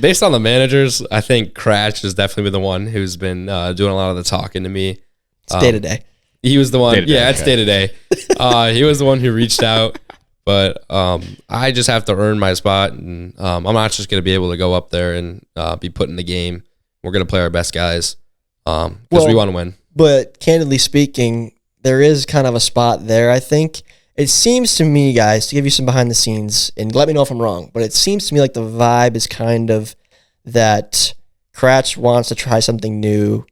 Speaker 4: Based on the managers, I think Cratch has definitely been the one who's been doing a lot of the talking to me.
Speaker 1: It's day to day.
Speaker 4: He was the one.
Speaker 2: Day-to-day,
Speaker 4: Yeah, it's
Speaker 2: okay.
Speaker 4: day to day. He was the one who reached out, but I just have to earn my spot, and I'm not just going to be able to go up there and be put in the game. We're going to play our best guys because we want to win.
Speaker 1: But candidly speaking, there is kind of a spot there, I think. It seems to me, guys, to give you some behind the scenes, and let me know if I'm wrong, but it seems to me like the vibe is kind of that Cratch wants to try something new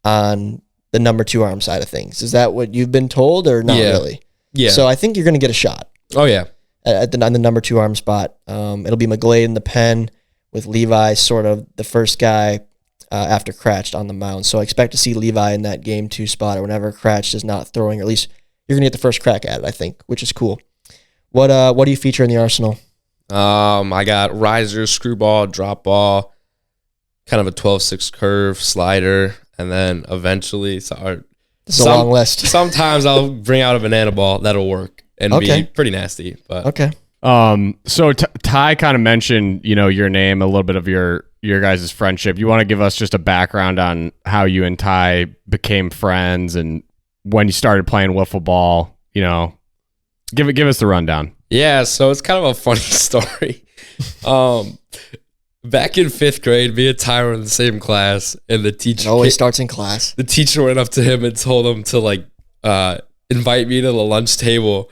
Speaker 1: on the number 2 arm side of things. Is that what you've been told, or not really?
Speaker 4: Yeah.
Speaker 1: So I think you're going to get a shot
Speaker 4: Oh yeah.
Speaker 1: on the number 2 arm spot. It'll be McGlade in the pen with Levi sort of the first guy after Cratch on the mound. So I expect to see Levi in that game 2 spot, or whenever Cratch is not throwing, or at least you're going to get the first crack at it, I think, which is cool. What do you feature in the arsenal?
Speaker 4: I got riser, screwball, drop ball, kind of a 12-6 curve, slider, and then eventually
Speaker 1: This is a long list.
Speaker 4: sometimes I'll bring out a banana ball. That'll work and
Speaker 1: Okay.
Speaker 4: be pretty nasty. But
Speaker 1: Okay.
Speaker 2: So Ty kind of mentioned, you know, your name, a little bit of your guys' friendship. You want to give us just a background on how you and Ty became friends and when you started playing wiffle ball, you know, give us the rundown.
Speaker 4: yeah, so it's kind of a funny story. Back in 5th grade, me and Ty were in the same class, and the
Speaker 1: It
Speaker 4: teacher
Speaker 1: always starts in class.
Speaker 4: the teacher went up to him and told him to like invite me to the lunch table.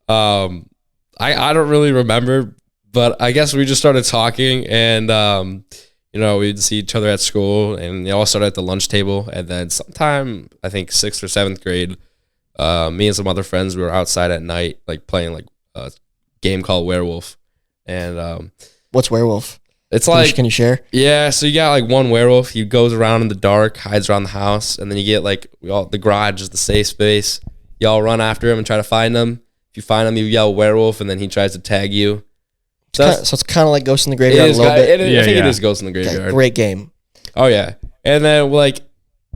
Speaker 4: I don't really remember, but I guess we just started talking, and you know, we'd see each other at school, and they all started at the lunch table. And then sometime, I think 6th or 7th grade, me and some other friends, we were outside at night, like playing like a game called Werewolf, and
Speaker 1: What's Werewolf?
Speaker 4: it's
Speaker 1: Can you-
Speaker 4: like
Speaker 1: can you share?
Speaker 4: yeah. So you got like one werewolf. He goes around in the dark, hides around the house, and then you get like the garage is the safe space. Y'all run after him and try to find him. If you find him, you yell werewolf, and then he tries to tag you. So
Speaker 1: It's kind of like Ghost in the Graveyard a little bit.
Speaker 2: Yeah,
Speaker 4: I think
Speaker 2: yeah.
Speaker 4: it is Ghost in the
Speaker 1: Okay,
Speaker 4: Graveyard.
Speaker 1: great game.
Speaker 4: Oh yeah, and then like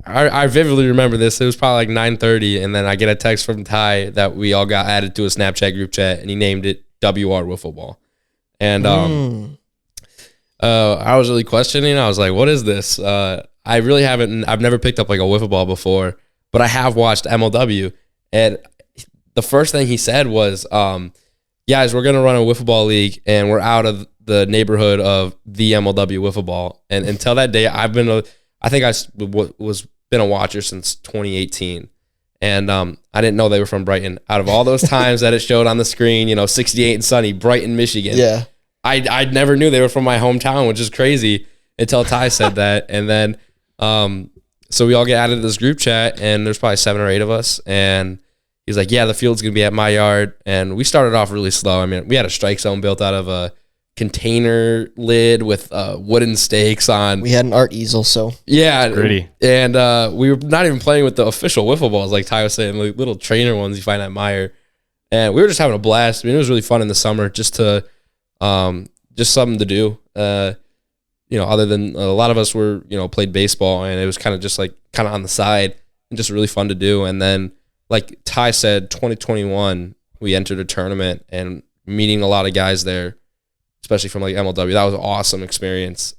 Speaker 4: I vividly remember this. It was probably like 9:30, and then I get a text from Ty that we all got added to a Snapchat group chat, and he named it WR Wiffle Ball. And I was really questioning. I was like, "What is this?" I really haven't. I've never picked up like a wiffle ball before, but I have watched MLW, and the first thing he said was, "Guys, we're gonna run a wiffle ball league, and we're out of the neighborhood of the MLW wiffle ball." And until that day, I think I was been a watcher since 2018, and I didn't know they were from Brighton. Out of all those times that it showed on the screen, 68 and sunny, Brighton, Michigan.
Speaker 1: Yeah.
Speaker 4: I never knew they were from my hometown, which is crazy until Ty said that. And then, so we all get added to this group chat, and there's probably 7 or 8 of us. And he's like, "Yeah, the field's going to be at my yard." And we started off really slow. I mean, we had a strike zone built out of a container lid with wooden stakes on.
Speaker 1: We had an art easel, so
Speaker 4: Yeah.
Speaker 2: Pretty.
Speaker 4: And we were not even playing with the official wiffle balls, like Ty was saying, like little trainer ones you find at Meyer. And we were just having a blast. I mean, it was really fun in the summer just to, just something to do. Other than a lot of us were, played baseball, and it was kind of just like kind of on the side and just really fun to do. And then, like Ty said, 2021, we entered a tournament and meeting a lot of guys there, especially from like MLW. That was an awesome experience.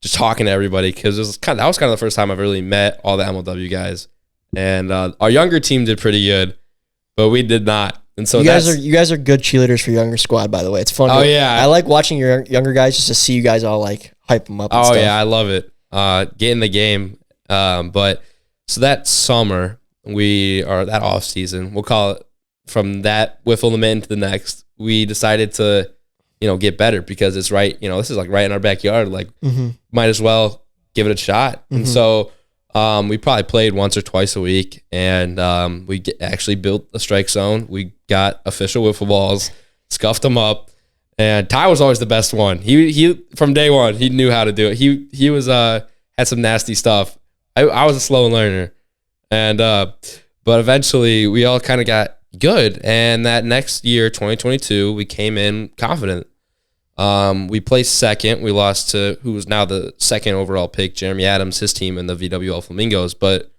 Speaker 4: Just talking to everybody, because that was kind of the first time I've really met all the MLW guys. And our younger team did pretty good, but we did not. And so
Speaker 1: you guys are good cheerleaders for your younger squad, by the way. It's fun.
Speaker 4: Oh, yeah.
Speaker 1: I like watching your younger guys just to see you guys all like hype them up. And
Speaker 4: Oh
Speaker 1: stuff.
Speaker 4: yeah, I love it. Get in the game. But so that summer that off season, we'll call it, from that wiffle limit to the next, we decided to, get better, because it's right. This is like right in our backyard. Like, might as well give it a shot. And so we probably played once or twice a week, and we actually built a strike zone. We got official wiffle balls, scuffed them up, and Ty was always the best one. He from day one, he knew how to do it. He was had some nasty stuff. I was a slow learner, and but eventually we all kind of got good. And that next year, 2022, we came in confident. We placed second. We lost to who was now the second overall pick, Jeremy Adams, his team in the VWL Flamingos. But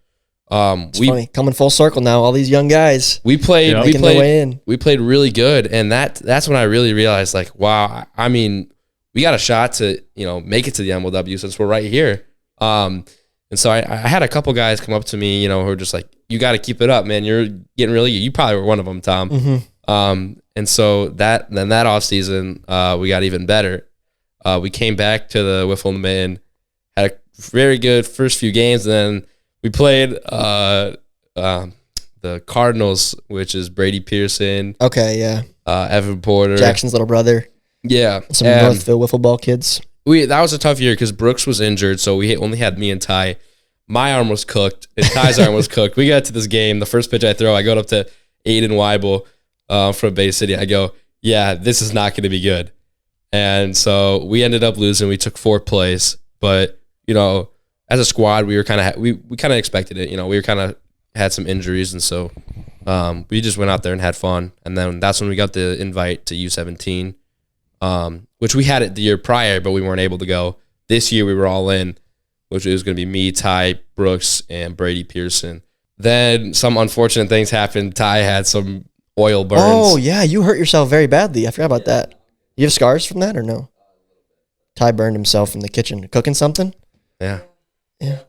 Speaker 1: It's funny. Coming full circle now. All these young guys
Speaker 4: we played
Speaker 1: making their way in.
Speaker 4: we played really good, and that's when I really realized, like, wow, I mean, we got a shot to make it to the MLW since we're right here. And so I had a couple guys come up to me, who were just like, "You got to keep it up, man. You're getting really good." You probably were one of them, Tom. And so that off season, we got even better. We came back to the wiffle and had a very good first few games, and then we played the Cardinals, which is Brady Pearson,
Speaker 1: Okay, yeah.
Speaker 4: Evan Porter,
Speaker 1: Jackson's little brother.
Speaker 4: yeah,
Speaker 1: Some
Speaker 4: and
Speaker 1: Northville wiffle ball kids.
Speaker 4: that was a tough year because Brooks was injured, so we only had me and Ty. My arm was cooked, and Ty's arm was cooked. We got to this game. The first pitch I throw, I go up to Aiden Weibel from Bay City. I go, "Yeah, this is not going to be good." And so we ended up losing. We took 4th place, but as a squad, we were kind of we kind of expected it. We were kind of had some injuries, and so we just went out there and had fun. And then that's when we got the invite to U17, which we had it the year prior, but we weren't able to go. This year we were all in, which was going to be me, Ty, Brooks, and Brady Pearson. Then some unfortunate things happened. Ty had some oil burns.
Speaker 1: Oh, yeah. You hurt yourself very badly. I forgot about that. You have scars from that or no? Ty burned himself in the kitchen cooking something?
Speaker 4: Yeah.
Speaker 1: Yeah.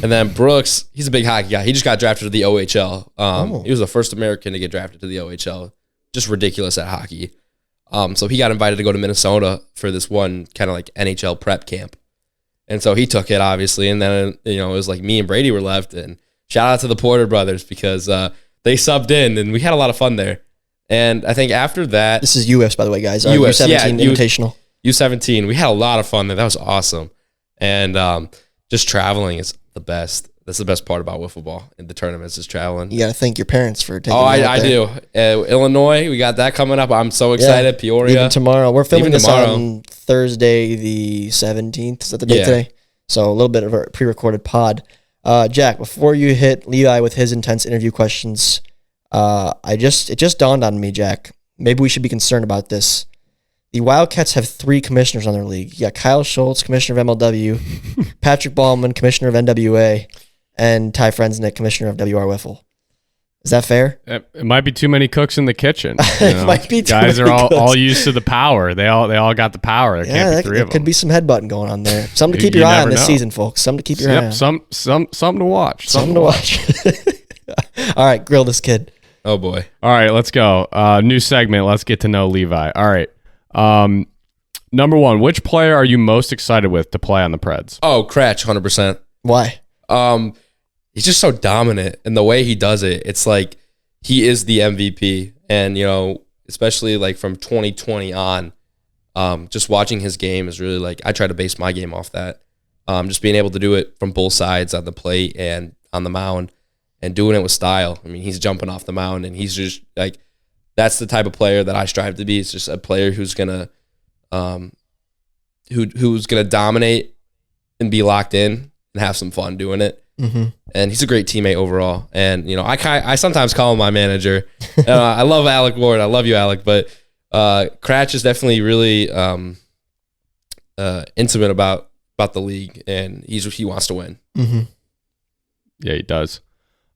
Speaker 4: And then Brooks, he's a big hockey guy. He just got drafted to the OHL. He was the first American to get drafted to the OHL. Just ridiculous at hockey. So he got invited to go to Minnesota for this one kind of like NHL prep camp. And so he took it, obviously. And then, it was like me and Brady were left. And shout out to the Porter brothers because they subbed in and we had a lot of fun there. And I think after that,
Speaker 1: This is UFs, by the way, guys.
Speaker 4: US,
Speaker 1: U17
Speaker 4: yeah,
Speaker 1: Invitational.
Speaker 4: U17, we had a lot of fun there. That was awesome. And just traveling is the best. That's the best part about wiffle ball in the tournaments is traveling.
Speaker 1: You got to thank your parents for taking
Speaker 4: Oh,
Speaker 1: you out
Speaker 4: I
Speaker 1: there.
Speaker 4: do. Illinois, we got that coming up. I'm so excited. Peoria.
Speaker 1: Even tomorrow. We're filming
Speaker 4: Even
Speaker 1: this
Speaker 4: tomorrow.
Speaker 1: on Thursday the 17th. Is that the date
Speaker 4: Yeah.
Speaker 1: today? So a little bit of a pre-recorded pod. Jack, before you hit Levi with his intense interview questions, it just dawned on me, Jack. Maybe we should be concerned about this. The Wildcats have 3 commissioners on their league. You got Kyle Schultz, commissioner of MLW, Patrick Ballman, commissioner of NWA, and Ty Frenznick, commissioner of WR Wiffle. Is that fair?
Speaker 2: It might be too many cooks in the kitchen.
Speaker 1: It might be too
Speaker 2: Guys
Speaker 1: many
Speaker 2: are
Speaker 1: cooks.
Speaker 2: all used to the power. They all got the power. There can't be 3
Speaker 1: there
Speaker 2: of them.
Speaker 1: could be some headbutting going on there. Something to keep
Speaker 2: You
Speaker 1: your eye
Speaker 2: never
Speaker 1: on this
Speaker 2: know.
Speaker 1: season, folks. Something to keep your eye on.
Speaker 2: Something to watch.
Speaker 1: Something to watch. All right, grill this kid.
Speaker 4: Oh, boy.
Speaker 2: All right, let's go. New segment. Let's get to know Levi. All right. Number 1, which player are you most excited with to play on the Preds?
Speaker 4: Oh, Cratch, 100%.
Speaker 1: Why?
Speaker 4: He's just so dominant, and the way he does it, it's like he is the MVP. And especially like from 2020 on, just watching his game is really like I try to base my game off that. Just being able to do it from both sides on the plate and on the mound, and doing it with style. I mean, he's jumping off the mound, and he's just like that's the type of player that I strive to be. It's just a player who's gonna who's gonna dominate and be locked in and have some fun doing it.
Speaker 1: Mm-hmm.
Speaker 4: And he's a great teammate overall. And I sometimes call him my manager. I love Alec Ward. I love you, Alec. But Cratch is definitely really intimate about the league, and he wants to win.
Speaker 1: Mm-hmm.
Speaker 2: Yeah, he does.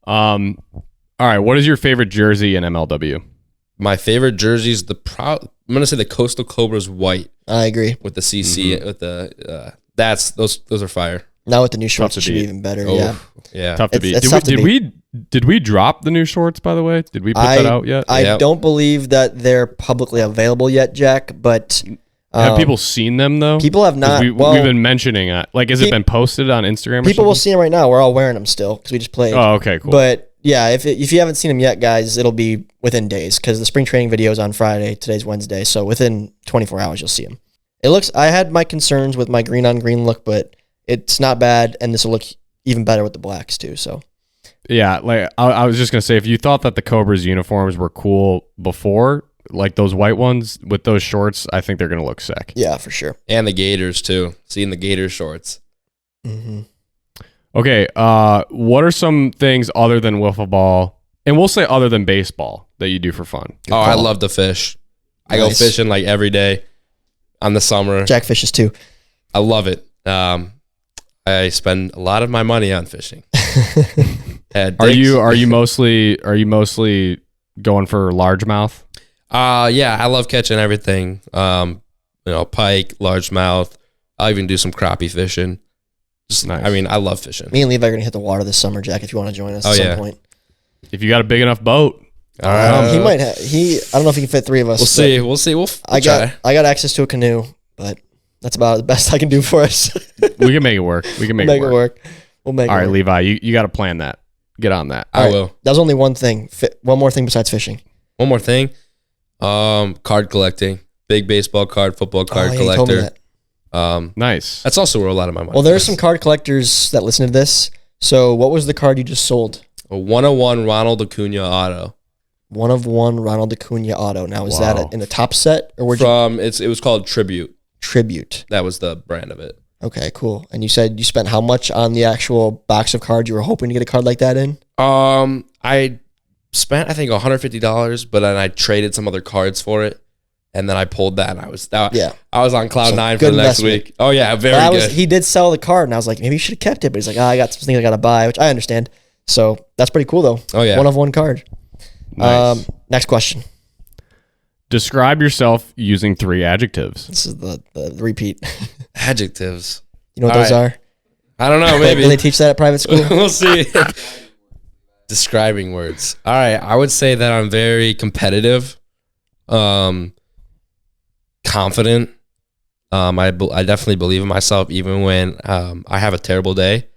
Speaker 2: All right, what is your favorite jersey in MLW?
Speaker 4: My favorite jersey is I'm gonna say the Coastal Cobras white
Speaker 1: I agree.
Speaker 4: with the CC with the those are fire.
Speaker 1: Now with the new shorts,
Speaker 2: to
Speaker 1: it should be
Speaker 2: beat.
Speaker 1: even better.
Speaker 4: Oh,
Speaker 1: Yeah.
Speaker 4: yeah.
Speaker 2: Tough to
Speaker 1: It's-
Speaker 2: beat.
Speaker 1: it's tough to
Speaker 2: Did we drop the new shorts, by the way? Did we put that out yet?
Speaker 1: I
Speaker 4: Yep.
Speaker 1: don't believe that they're publicly available yet, Jack, but
Speaker 2: Have people seen them, though?
Speaker 1: people have
Speaker 2: 'Cause
Speaker 1: not.
Speaker 2: we've been mentioning it. Like, has it been posted on Instagram or
Speaker 1: people will
Speaker 2: something?
Speaker 1: see them right now. We're all wearing them still because we just played.
Speaker 2: Oh, okay, cool.
Speaker 1: But yeah, if you haven't seen them yet, guys, it'll be within days because the spring training video is on Friday. Today's Wednesday, so within 24 hours you'll see them. I had my concerns with my green on green look, but it's not bad, and this will look even better with the blacks too. So
Speaker 2: Yeah, like I was just gonna say, if you thought that the Cobras uniforms were cool before, like those white ones with those shorts, I think they're gonna look sick.
Speaker 1: yeah, for sure.
Speaker 4: And the Gators too. Seeing the Gator shorts.
Speaker 1: Mm-hmm.
Speaker 2: Okay, what are some things other than wiffle ball, and we'll say other than baseball, that you do for fun?
Speaker 4: I love to fish. I go
Speaker 1: Nice.
Speaker 4: fishing like every day on the summer.
Speaker 1: Jack fishes too.
Speaker 4: I love it. I spend a lot of my money on fishing.
Speaker 2: Are you mostly going for largemouth?
Speaker 4: Yeah, I love catching everything. Pike, largemouth. I'll even do some crappie fishing. Just,
Speaker 2: Nice.
Speaker 4: I mean, I love fishing.
Speaker 1: Me and Levi are gonna hit the water this summer, Jack. If you want to join us at some point,
Speaker 2: If you got a big enough boat,
Speaker 4: All right.
Speaker 1: he might have. I don't know if he can fit 3 of us.
Speaker 4: We'll see. We'll see. We'll
Speaker 1: I
Speaker 4: try.
Speaker 1: got access to a canoe, but that's about the best I can do for us.
Speaker 2: we can make it work. We can make it work.
Speaker 1: We'll make
Speaker 2: All
Speaker 1: it
Speaker 2: right,
Speaker 1: work.
Speaker 2: Levi, you got to plan that. Get on that.
Speaker 4: I will.
Speaker 1: That was only one thing. One more thing besides fishing.
Speaker 4: One more thing. Card collecting. Big baseball card, football card
Speaker 1: You told me
Speaker 4: collector.
Speaker 1: that.
Speaker 2: Nice.
Speaker 4: That's also where a lot of my money
Speaker 1: Well, there's
Speaker 4: goes.
Speaker 1: some card collectors that listen to this. So, what was the card you just sold?
Speaker 4: A 101 Ronald Acuna auto.
Speaker 1: 1/1 Ronald Acuna auto. Now, is
Speaker 2: Wow.
Speaker 1: that in the top set or were you
Speaker 4: It was called Tribute.
Speaker 1: tribute?
Speaker 4: That was the brand of it.
Speaker 1: Okay, cool. And you said you spent how much on the actual box of cards you were hoping to get a card like that in?
Speaker 4: I spent I think $150, but then I traded some other cards for it, and then I pulled that, and I was on cloud
Speaker 1: So,
Speaker 4: 9 for
Speaker 1: good
Speaker 4: the next
Speaker 1: investment.
Speaker 4: week. Oh yeah, very good.
Speaker 1: He did sell the card, and I was like, maybe you should have kept it. But he's like, I got some things I got to buy, which I understand. So that's pretty cool, though.
Speaker 4: Oh, yeah.
Speaker 1: 1/1 card.
Speaker 2: Nice.
Speaker 1: Next question.
Speaker 2: Describe yourself using 3 adjectives.
Speaker 1: This is the repeat.
Speaker 4: Adjectives.
Speaker 1: You know what
Speaker 4: All
Speaker 1: those
Speaker 4: right.
Speaker 1: are?
Speaker 4: I don't know.
Speaker 1: Do
Speaker 4: Maybe
Speaker 1: they teach that at private school?
Speaker 4: we'll see. Describing words. All right, I would say that I'm very competitive, confident. I definitely believe in myself, even when I have a terrible day,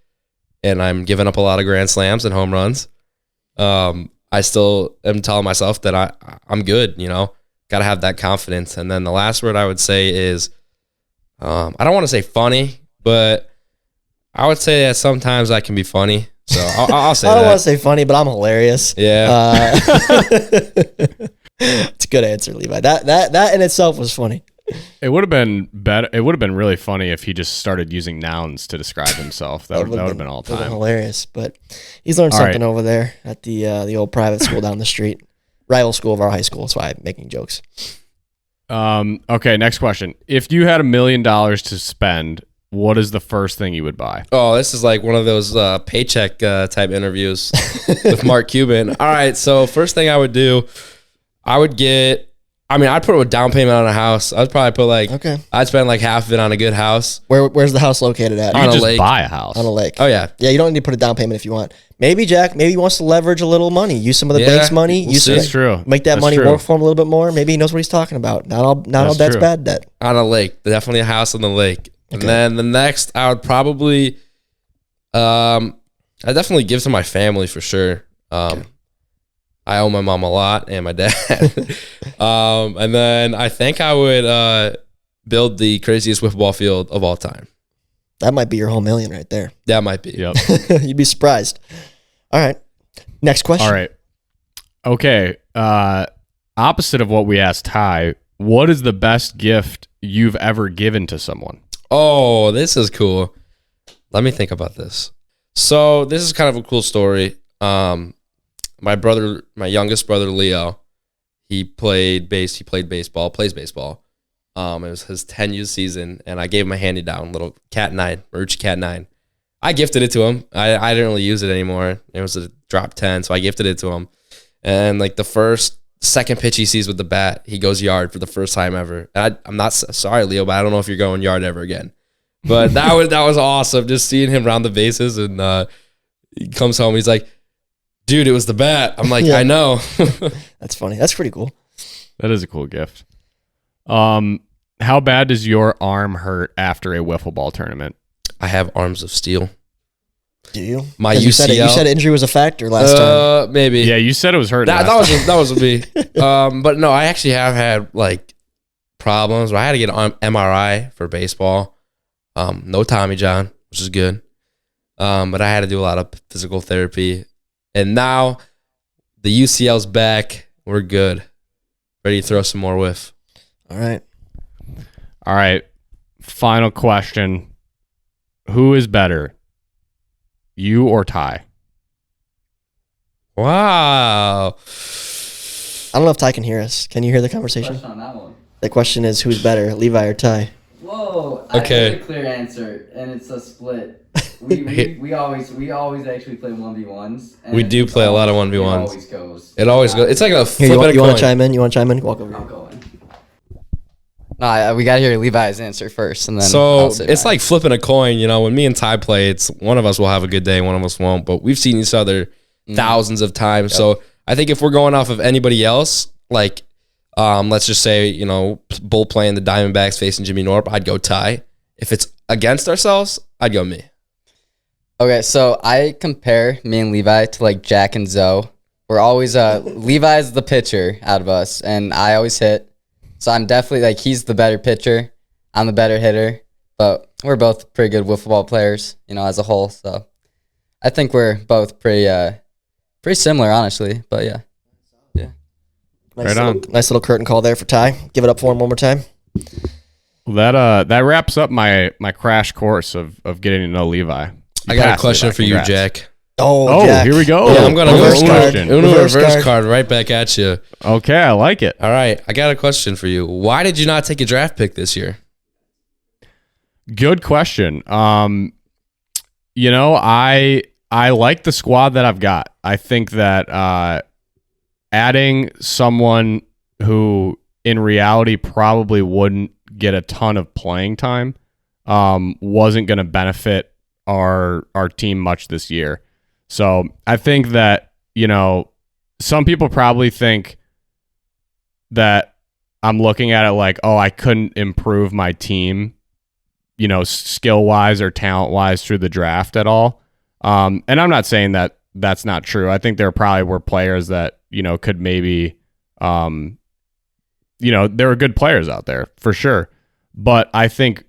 Speaker 4: and I'm giving up a lot of grand slams and home runs. I still am telling myself that I'm good. Got to have that confidence. And then the last word I would say is, I don't want to say funny, but I would say that sometimes I can be funny. So I'll say
Speaker 1: I don't
Speaker 4: that.
Speaker 1: want to say funny, but I'm hilarious.
Speaker 4: Yeah.
Speaker 1: It's a good answer, Levi. That in itself was funny.
Speaker 2: It would have been better. It would have been really funny if he just started using nouns to describe himself. That would have been all time.
Speaker 1: Hilarious. But he's learned something over there at the old private school down the street, rival school of our high school. That's why I'm making jokes.
Speaker 2: Okay, next question. If you had $1 million to spend, what is the first thing you would buy?
Speaker 4: Oh, this is like one of those paycheck type interviews with Mark Cuban. All right, so first thing I would do, I'd put a down payment on a house. I'd probably put I'd spend like half of it on a good house.
Speaker 1: Where's the house located at?
Speaker 2: You
Speaker 4: On a
Speaker 2: just
Speaker 4: lake.
Speaker 2: buy a house.
Speaker 1: On a lake.
Speaker 4: Oh, yeah.
Speaker 1: Yeah, you don't need to put a down payment if you want. Maybe Jack, he wants to leverage a little money. Use some of the bank's money.
Speaker 4: We'll see.
Speaker 2: That's true.
Speaker 1: Make that
Speaker 2: That's
Speaker 1: money
Speaker 2: true.
Speaker 1: work for him a little bit more. Maybe he knows what he's talking about. Not all debt's
Speaker 2: true.
Speaker 1: bad debt.
Speaker 4: On a lake. Definitely a house on the lake. And then the next, I would probably, I'd definitely give to my family for sure. I owe my mom a lot and my dad. And then I think I would build the craziest wiffle ball field of all time.
Speaker 1: That might be your whole million right there.
Speaker 4: That might be.
Speaker 2: Yep.
Speaker 1: You'd be surprised. All right. Next question.
Speaker 2: All right. Okay. Opposite of what we asked Ty, what is the best gift you've ever given to someone?
Speaker 4: Oh, this is cool. Let me think about this. So this is kind of a cool story. My youngest brother, Leo, he plays baseball. It was his 10U season, and I gave him a handy-down, little Cat 9, Marucci Cat 9. I gifted it to him. I didn't really use it anymore. It was a drop 10, so I gifted it to him. And like the second pitch he sees with the bat, he goes yard for the first time ever. And I'm not sorry, Leo, but I don't know if you're going yard ever again. But that was awesome, just seeing him round the bases. And he comes home, he's like, dude, it was the bat. I'm like, I know.
Speaker 1: That's funny. That's pretty cool.
Speaker 2: That is a cool gift. How bad does your arm hurt after a wiffle ball tournament?
Speaker 4: I have arms of steel.
Speaker 1: Do you?
Speaker 4: My
Speaker 1: 'Cause
Speaker 4: UCL.
Speaker 1: You said injury was a factor last time.
Speaker 4: Maybe.
Speaker 2: Yeah, you said it was hurting.
Speaker 4: That was me. But no, I actually have had like problems where I had to get an MRI for baseball. No Tommy John, which is good. But I had to do a lot of physical therapy. And now the UCL's back. We're good. Ready to throw some more whiff.
Speaker 1: All right.
Speaker 2: All right. Final question. Who is better? You or Ty?
Speaker 4: Wow.
Speaker 1: I don't know if Ty can hear us. Can you hear the conversation?
Speaker 3: Question on that one.
Speaker 1: The question is, who's better, Levi or Ty?
Speaker 3: Whoa.
Speaker 4: Okay.
Speaker 3: I have a clear answer, and it's a split. We always actually play 1v1s. and
Speaker 4: We do play a lot of 1v1s.
Speaker 3: It always goes.
Speaker 4: It always goes. It's like a
Speaker 1: Here,
Speaker 4: flip of a
Speaker 1: you want
Speaker 4: coin.
Speaker 1: to chime in? You want to chime in? Walk over
Speaker 3: I'll
Speaker 1: here.
Speaker 3: go in. No, we got to hear Levi's answer first, and then
Speaker 4: So
Speaker 3: I'll say
Speaker 4: it's
Speaker 3: mine.
Speaker 4: like flipping a coin, you know. When me and Ty play, it's one of us will have a good day, one of us won't. But we've seen each other thousands of times. Yep. So I think if we're going off of anybody else, like let's just say, you know, Bull playing the Diamondbacks facing Jimmy Norp, I'd go Ty. If it's against ourselves, I'd go me.
Speaker 3: Okay, so I compare me and Levi to like Jack and Zoe. We're always Levi's the pitcher out of us, and I always hit. So I'm definitely like he's the better pitcher, I'm the better hitter, but we're both pretty good wiffle ball players, you know, as a whole. So I think we're both pretty similar, honestly. But yeah.
Speaker 1: Nice little curtain call there for Ty. Give it up for him one more time.
Speaker 2: That wraps up my crash course of getting to know Levi.
Speaker 4: I got a question for you, Jack.
Speaker 1: Oh, Jack.
Speaker 2: Here we go.
Speaker 4: Yeah, I'm gonna go
Speaker 1: Reverse card.
Speaker 4: reverse card right back at you.
Speaker 2: Okay, I like it.
Speaker 4: All right, I got a question for you. Why did you not take a draft pick this year?
Speaker 2: Good question. You know, I like the squad that I've got. I think that adding someone who in reality probably wouldn't get a ton of playing time wasn't going to benefit our team much this year. So I think that, you know, some people probably think that I'm looking at it like, oh, I couldn't improve my team, you know, skill-wise or talent-wise through the draft at all. And I'm not saying that that's not true. I think there probably were players that, you know, could maybe, you know, there are good players out there for sure. But I think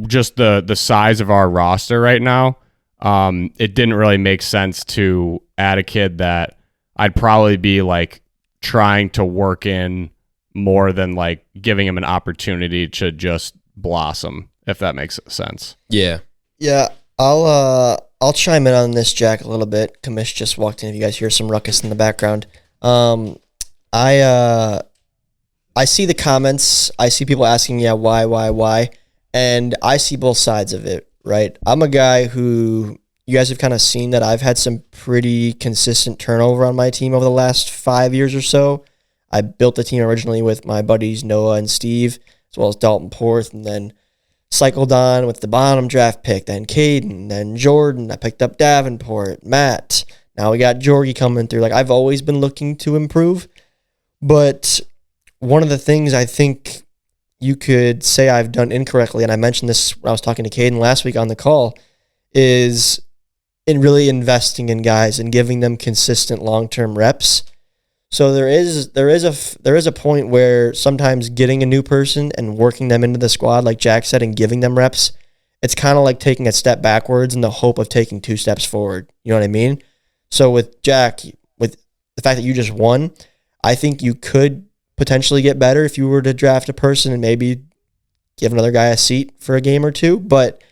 Speaker 2: just the size of our roster right now, it didn't really make sense to add a kid that I'd probably be like trying to work in more than like giving him an opportunity to just blossom, if that makes sense.
Speaker 4: Yeah.
Speaker 1: Yeah, I'll chime in on this, Jack, a little bit. Kamish just walked in. If you guys hear some ruckus in the background, I see the comments. I see people asking, yeah, why, and I see both sides of it. Right, I'm a guy who you guys have kind of seen that I've had some pretty consistent turnover on my team over the last 5 years or so. I built the team originally with my buddies Noah and Steve, as well as Dalton Porth, and then cycled on with the bottom draft pick, then Caden, then Jordan. I picked up Davenport, Matt. Now we got Jorgie coming through. Like, I've always been looking to improve, but one of the things I think you could say I've done incorrectly, and I mentioned this when I was talking to Caden last week on the call, is in really investing in guys and giving them consistent long-term reps. So there is a point where sometimes getting a new person and working them into the squad, like Jack said, and giving them reps, it's kind of like taking a step backwards in the hope of taking 2 steps forward. You know what I mean? So with Jack, with the fact that you just won, I think you could potentially get better if you were to draft a person and maybe give another guy a seat for a game or two, but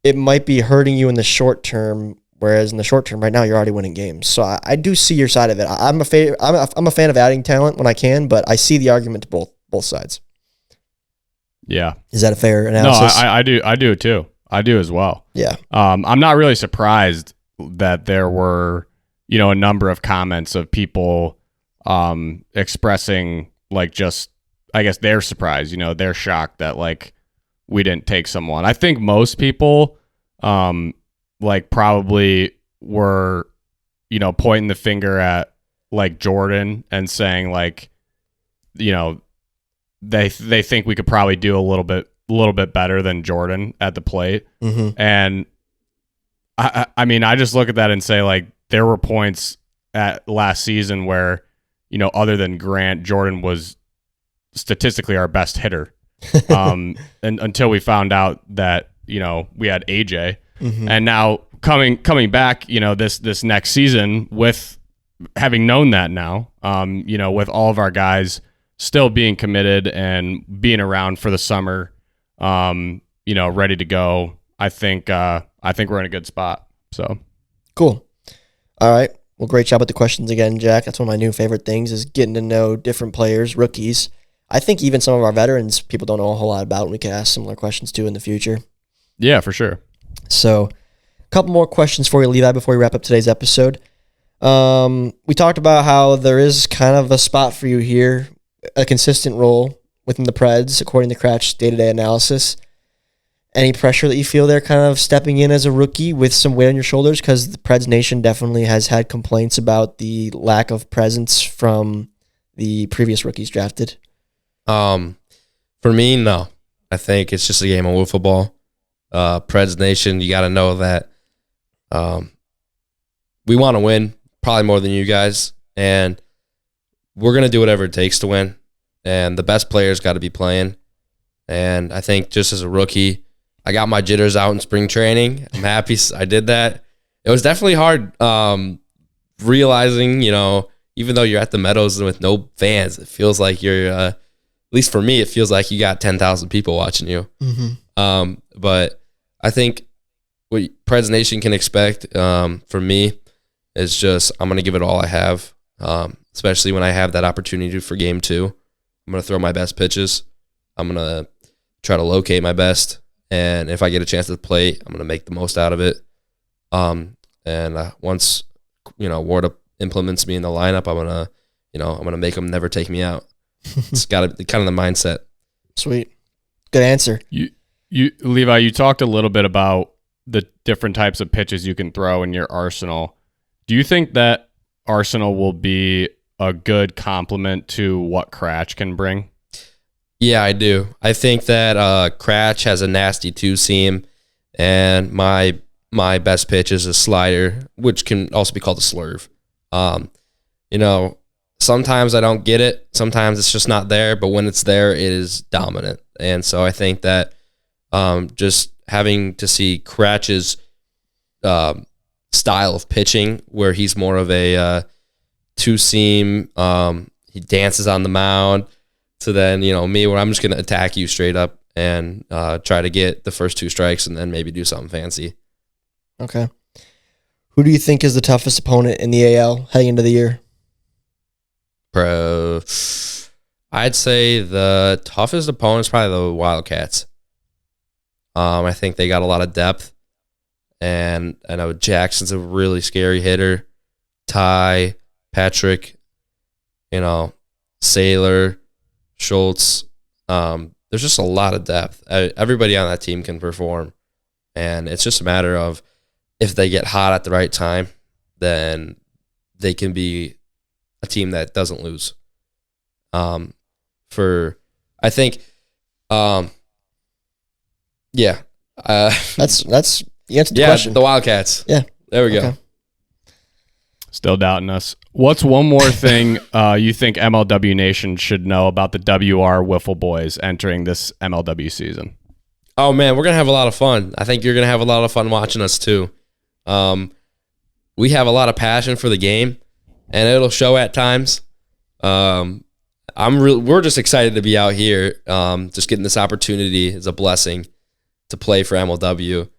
Speaker 1: it might be hurting you in the short term. Whereas in the short term, right now, you're already winning games. So I do see your side of it. I'm a fan of adding talent when I can, but I see the argument to both sides.
Speaker 2: Yeah.
Speaker 1: Is that a fair analysis?
Speaker 2: No, I do too. I do as well.
Speaker 1: Yeah.
Speaker 2: I'm not really surprised that there were, a number of comments of people expressing like just, I guess, their surprise. They're shocked that like we didn't take someone. I think most people like probably were, pointing the finger at like Jordan and saying like, they think we could probably do a little bit better than Jordan at the plate.
Speaker 1: Mm-hmm.
Speaker 2: And I mean, I just look at that and say like there were points at last season where, other than Grant, Jordan was statistically our best hitter. And until we found out that, we had AJ.
Speaker 1: Mm-hmm.
Speaker 2: And now coming back, this next season with having known that now, with all of our guys still being committed and being around for the summer, ready to go, I think we're in a good spot. So
Speaker 1: cool. All right. Well, great job with the questions again, Jack. That's one of my new favorite things is getting to know different players, rookies. I think even some of our veterans people don't know a whole lot about, and we can ask similar questions too in the future.
Speaker 2: Yeah, for sure.
Speaker 1: So a couple more questions for you, Levi, before we wrap up today's episode. We talked about how there is kind of a spot for you here, a consistent role within the Preds, according to Cratch's day-to-day analysis. Any pressure that you feel there kind of stepping in as a rookie with some weight on your shoulders? Because the Preds Nation definitely has had complaints about the lack of presence from the previous rookies drafted.
Speaker 4: For me, no. I think it's just a game of wiffle ball. Preds Nation, you got to know that we want to win, probably more than you guys, and we're going to do whatever it takes to win, and the best players got to be playing. And I think just as a rookie, I got my jitters out in spring training. I'm happy I did that. It was definitely hard realizing, even though you're at the Meadows with no fans, it feels like you're, at least for me, it feels like you got 10,000 people watching you.
Speaker 1: Mm-hmm.
Speaker 4: But I think what Preds Nation can expect from me is just I'm going to give it all I have, especially when I have that opportunity for game 2. I'm going to throw my best pitches. I'm going to try to locate my best. And if I get a chance to play, I'm going to make the most out of it. And once, Ward implements me in the lineup, I'm going to make them never take me out. It's got to be kind of the mindset.
Speaker 1: Sweet. Good answer.
Speaker 2: Levi, you talked a little bit about the different types of pitches you can throw in your arsenal. Do you think that arsenal will be a good complement to what Cratch can bring?
Speaker 4: Yeah, I do. I think that Cratch has a nasty 2-seam, and my best pitch is a slider, which can also be called a slurve. Sometimes I don't get it. Sometimes it's just not there, but when it's there, it is dominant. And so I think that just having to see Cratch's style of pitching where he's more of a two-seam. He dances on the mound. So then, me, where I'm just going to attack you straight up and try to get the first 2 strikes and then maybe do something fancy.
Speaker 1: Okay. Who do you think is the toughest opponent in the AL heading into the year?
Speaker 4: I'd say the toughest opponent is probably the Wildcats. I think they got a lot of depth. And I know Jackson's a really scary hitter. Ty, Patrick, Saylor, Schultz. There's just a lot of depth. Everybody on that team can perform. And it's just a matter of if they get hot at the right time, then they can be a team that doesn't lose. I think, yeah.
Speaker 1: That's you answered the question.
Speaker 4: The Wildcats.
Speaker 1: Yeah.
Speaker 4: There we go.
Speaker 2: Still doubting us. What's one more thing you think MLW Nation should know about the WR Wiffle Boys entering this MLW season?
Speaker 4: Oh, man, we're going to have a lot of fun. I think you're going to have a lot of fun watching us, too. We have a lot of passion for the game, and it'll show at times. We're just excited to be out here. Just getting this opportunity is a blessing to play for MLW.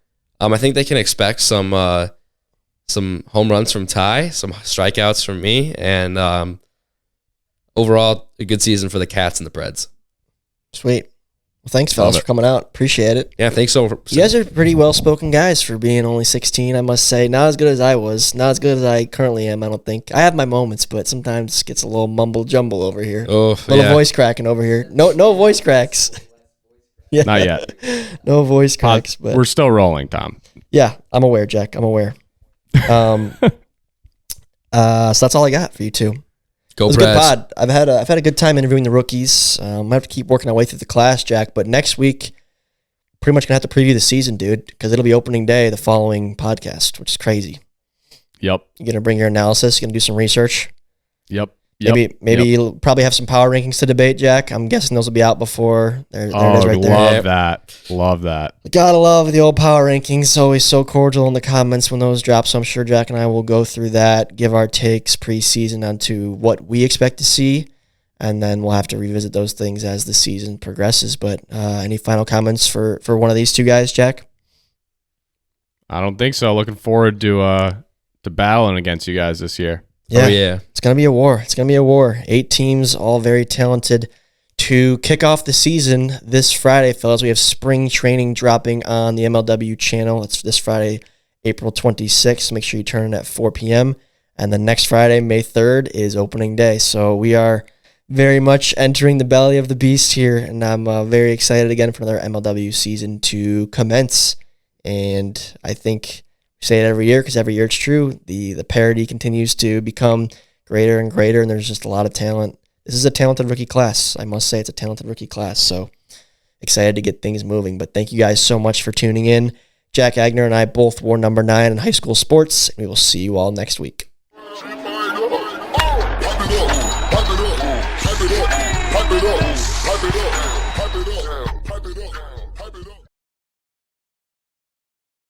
Speaker 4: I think they can expect some home runs from Ty, some strikeouts from me, and overall a good season for the Cats and the Preds.
Speaker 1: Sweet. Well, thanks, fellas, for coming out. Appreciate it.
Speaker 4: Yeah, thanks so.
Speaker 1: You guys are pretty well-spoken guys for being only 16, I must say. Not as good as I was. Not as good as I currently am, I don't think. I have my moments, but sometimes it gets a little mumble-jumble over here.
Speaker 4: Oh,
Speaker 1: little voice cracking over here. No voice cracks. Yeah.
Speaker 2: Not yet.
Speaker 1: No voice cracks. But
Speaker 2: we're still rolling, Tom.
Speaker 1: Yeah, I'm aware, Jack. I'm aware. So that's all I got for you two.
Speaker 4: Go
Speaker 1: It was a
Speaker 4: Preds.
Speaker 1: good pod. I've had a good time interviewing the rookies. I have to keep working our way through the class, Jack. But next week, pretty much gonna have to preview the season, dude, because it'll be opening day the following podcast, which is crazy.
Speaker 2: Yep.
Speaker 1: You're gonna bring your analysis. You're gonna do some research.
Speaker 2: Yep.
Speaker 1: Maybe you'll probably have some power rankings to debate, Jack. I'm guessing those will be out before. There it is right there.
Speaker 2: Love that.
Speaker 1: Gotta love the old power rankings. Always so cordial in the comments when those drop. So I'm sure Jack and I will go through that, give our takes preseason onto what we expect to see, and then we'll have to revisit those things as the season progresses. But any final comments for one of these two guys, Jack?
Speaker 2: I don't think so. Looking forward to battling against you guys this year.
Speaker 1: Yeah.
Speaker 4: Oh, yeah.
Speaker 1: It's going to be a war. 8 teams, all very talented. To kick off the season this Friday, fellas, we have spring training dropping on the MLW channel. It's this Friday, April 26th. Make sure you turn in at 4 p.m. And then next Friday, May 3rd, is opening day. So we are very much entering the belly of the beast here, and I'm very excited again for another MLW season to commence. And I think we say it every year because every year it's true. The parity continues to become greater and greater, and there's just a lot of talent. This is a talented rookie class. I must say it's a talented rookie class. So excited to get things moving. But thank you guys so much for tuning in. Jack Agner and I both wore number 9 in high school sports. We will see you all next week.
Speaker 5: Pipe it up.